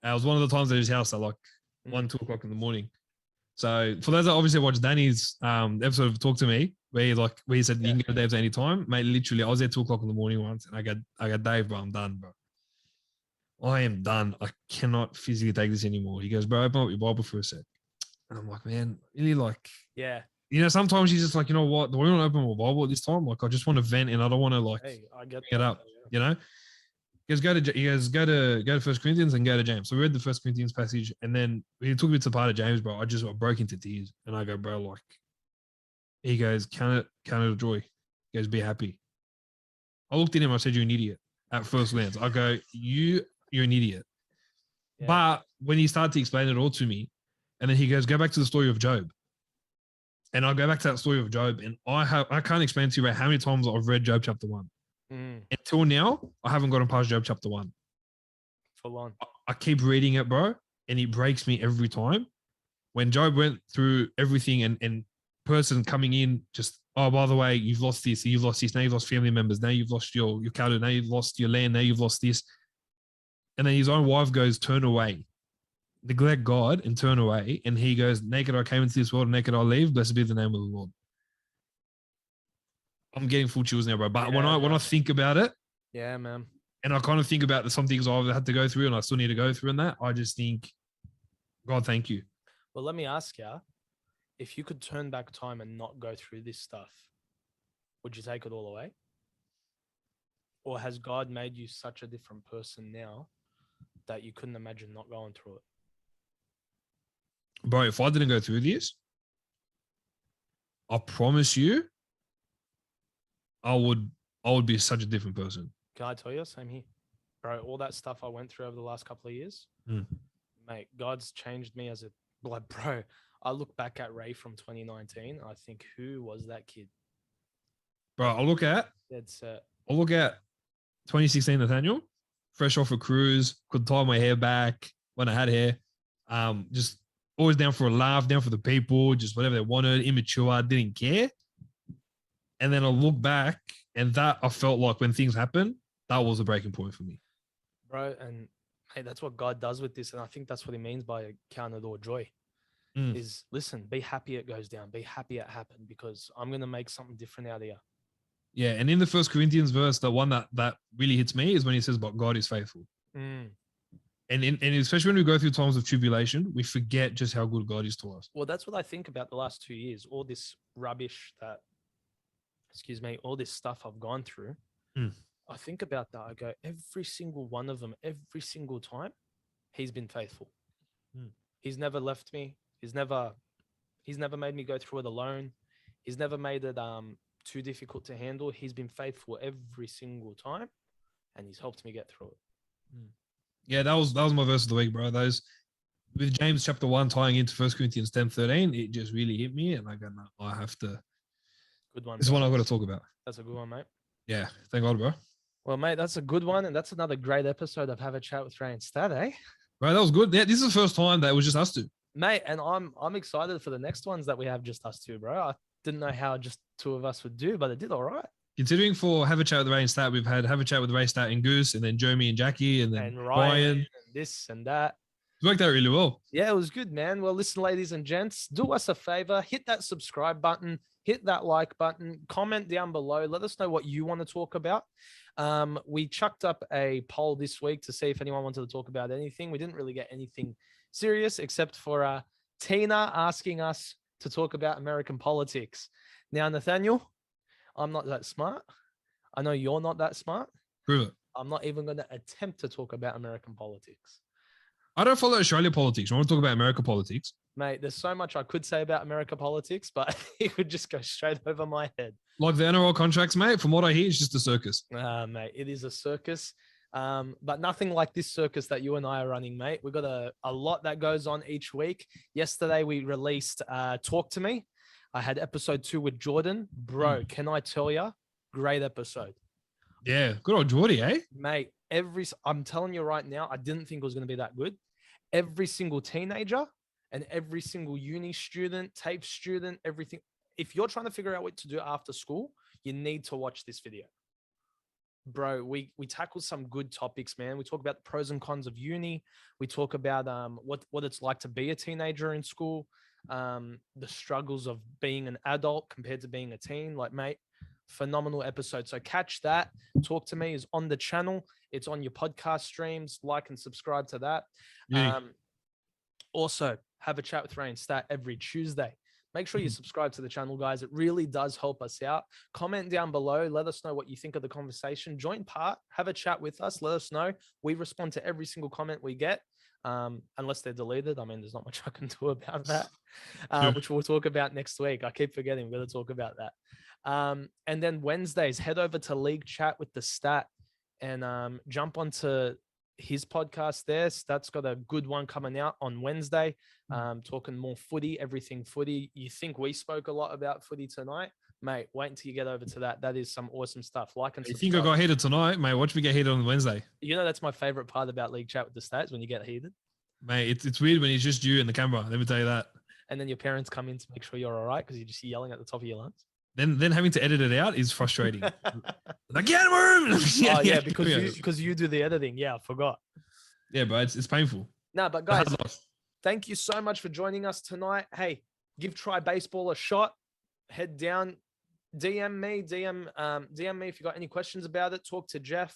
S3: It was one of the times at his house at like 1, 2 o'clock in the morning. So for those that obviously watched Danny's episode of Talk to Me, where he said you can go to Dave's any time, mate, literally I was there 2 o'clock in the morning once and I got Dave, bro, I'm done, bro. I am done. I cannot physically take this anymore. He goes, bro, open up your Bible for a sec. And I'm like, man, really, like,
S2: yeah.
S3: Sometimes he's just like, you know what? Do I want to open my Bible at this time? Like, I just want to vent and I don't want to like
S2: I get
S3: it up, He goes, go to 1 Corinthians and go to James. So we read the 1 Corinthians passage and then he took me to the part of James, bro. I broke into tears and I go, bro, like, he goes, count it a joy. He goes, be happy. I looked at him, I said, you're an idiot at first glance. I go, you're an idiot. Yeah. But when he started to explain it all to me, and then he goes, go back to the story of Job. And I'll go back to that story of Job. And I can't explain to you about how many times I've read Job chapter 1. Until now, I haven't gotten past Job chapter 1.
S2: Full on.
S3: I keep reading it, bro, and it breaks me every time. When Job went through everything and person coming in just, oh, by the way, you've lost this, now you've lost family members, now you've lost your cattle, now you've lost your land, now you've lost this. And then his own wife goes, turn away. Neglect God and turn away. And he goes, naked I came into this world, naked I'll leave. Blessed be the name of the Lord. I'm getting full chills now, bro. But when I think about it,
S2: yeah, man.
S3: And I kind of think about some things I've had to go through and I still need to go through in that. I just think, God, thank you.
S2: Well, let me ask you, if you could turn back time and not go through this stuff, would you take it all away? Or has God made you such a different person now that you couldn't imagine not going through it?
S3: Bro, if I didn't go through this, I promise you, I would be such a different person.
S2: Can I tell you? Same here. Bro, all that stuff I went through over the last couple of years, mate, God's changed me as a, like, bro, I look back at Ray from 2019. I think, who was that kid?
S3: Bro, I'll look at 2016 Nathaniel, fresh off a cruise, could tie my hair back when I had hair. Just always down for a laugh, down for the people, just whatever they wanted, immature, didn't care. And then I look back, and that I felt like when things happen, that was a breaking point for me.
S2: Bro, and hey, that's what God does with this. And I think that's what he means by count it all joy. Is listen, be happy it goes down. Be happy it happened because I'm going to make something different out of you.
S3: Yeah. And in the First Corinthians verse, the one that really hits me is when he says, but God is faithful. And especially when we go through times of tribulation, we forget just how good God is to us.
S2: Well, that's what I think about the last 2 years. All this rubbish all this stuff I've gone through. I think about that. I go, every single one of them, every single time, he's been faithful. He's never left me. He's never made me go through it alone. He's never made it too difficult to handle. He's been faithful every single time, and he's helped me get through it.
S3: Yeah, that was my verse of the week, bro. Those with James chapter 1 tying into 1 Corinthians 10:13, it just really hit me, and I go, no, I have to.
S2: Good one.
S3: This is one I've got to talk about.
S2: That's a good one, mate.
S3: Yeah, thank God, bro.
S2: Well, mate, that's a good one, and that's another great episode of Have a Chat with Ray and Stat, eh?
S3: Bro, that was good. Yeah, this is the first time that it was just us two.
S2: Mate, and I'm excited for the next ones that we have just us two, bro. I didn't know how just two of us would do, but it did all right.
S3: Considering for Have a Chat with Ray and Stat, we've had Have a Chat with Ray, Stat, and Goose, and then Jeremy and Jackie, and then Ryan.
S2: And this and that.
S3: It worked out really well.
S2: Yeah, it was good, man. Well, listen, ladies and gents, do us a favor. Hit that subscribe button. Hit that like button. Comment down below. Let us know what you want to talk about. We chucked up a poll this week to see if anyone wanted to talk about anything. We didn't really get anything serious except for Tina asking us to talk about American politics. Now, Nathaniel, I'm not that smart. I know you're not that smart.
S3: Prove it.
S2: I'm not even going to attempt to talk about American politics.
S3: I don't follow Australia politics. I want to talk about America politics.
S2: Mate, there's so much I could say about America politics, but it would just go straight over my head.
S3: Like the NRL contracts, mate, from what I hear, it's just a circus.
S2: Mate, it is a circus. But nothing like this circus that you and I are running, mate. We've got a lot that goes on each week. Yesterday, we released Talk to Me. I had episode 2 with Jordan. Bro, can I tell you? Great episode.
S3: Yeah, good old Geordie, eh?
S2: Mate, I'm telling you right now, I didn't think it was going to be that good. Every single teenager and every single uni student, TAFE student, everything. If you're trying to figure out what to do after school, you need to watch this video. Bro, we tackle some good topics, man. We talk about the pros and cons of uni. We talk about what it's like to be a teenager in school, the struggles of being an adult compared to being a teen. Like, mate, phenomenal episode. So catch that. Talk to Me is on the channel. It's on your podcast streams. Like and subscribe to that.
S3: Yeah.
S2: Also, Have a Chat with Ray and Stat every Tuesday. Make sure you subscribe to the channel, guys. It really does help us out. Comment down below. Let us know what you think of the conversation. Join part. Have a chat with us. Let us know. We respond to every single comment we get, unless they're deleted. I mean, there's not much I can do about that, which we'll talk about next week. I keep forgetting we're going to talk about that. And then Wednesdays, head over to League Chat with the Stat and jump onto his podcast there. Stat's got a good one coming out on Wednesday, talking more footy, everything footy. You think we spoke a lot about footy tonight? Mate, wait until you get over to that. That is some awesome stuff. Like and subscribe.
S3: You think I got heated tonight? Mate, watch me get heated on Wednesday.
S2: You know, that's my favorite part about League Chat with the Stats, when you get heated.
S3: Mate, it's weird when it's just you and the camera. Let me tell you that.
S2: And then your parents come in to make sure you're all right because you're just yelling at the top of your lungs.
S3: Then having to edit it out is frustrating. Like, get him!
S2: Yeah, because you do the editing. Yeah, I forgot.
S3: Yeah, but it's painful.
S2: No, but guys, thank you so much for joining us tonight. Hey, give Try Baseball a shot. Head down, DM me if you got any questions about it. Talk to Jeff.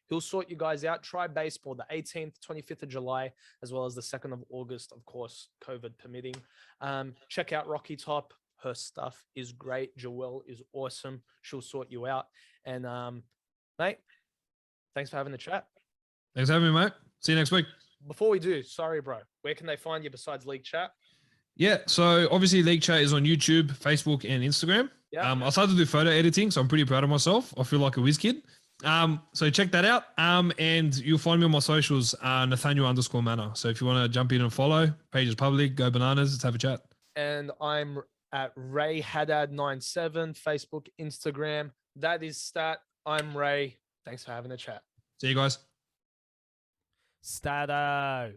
S2: He'll sort you guys out. Try Baseball, the 18th, 25th of July, as well as the 2nd of August, of course, COVID permitting. Check out RockyTop. Her stuff is great. Joelle is awesome. She'll sort you out. And, mate, thanks for having the chat.
S3: Thanks for having me, mate. See you next week.
S2: Before we do, sorry, bro. Where can they find you besides League Chat?
S3: Yeah, so obviously League Chat is on YouTube, Facebook, and Instagram. Yeah. I started to do photo editing, so I'm pretty proud of myself. I feel like a whiz kid. So check that out. And you'll find me on my socials, Nathaniel_Manor. So if you want to jump in and follow, page is public, go bananas, let's have a chat.
S2: And I'm at Ray Haddad97, Facebook, Instagram. That is Stat. I'm Ray. Thanks for having a chat.
S3: See you guys.
S2: Stato.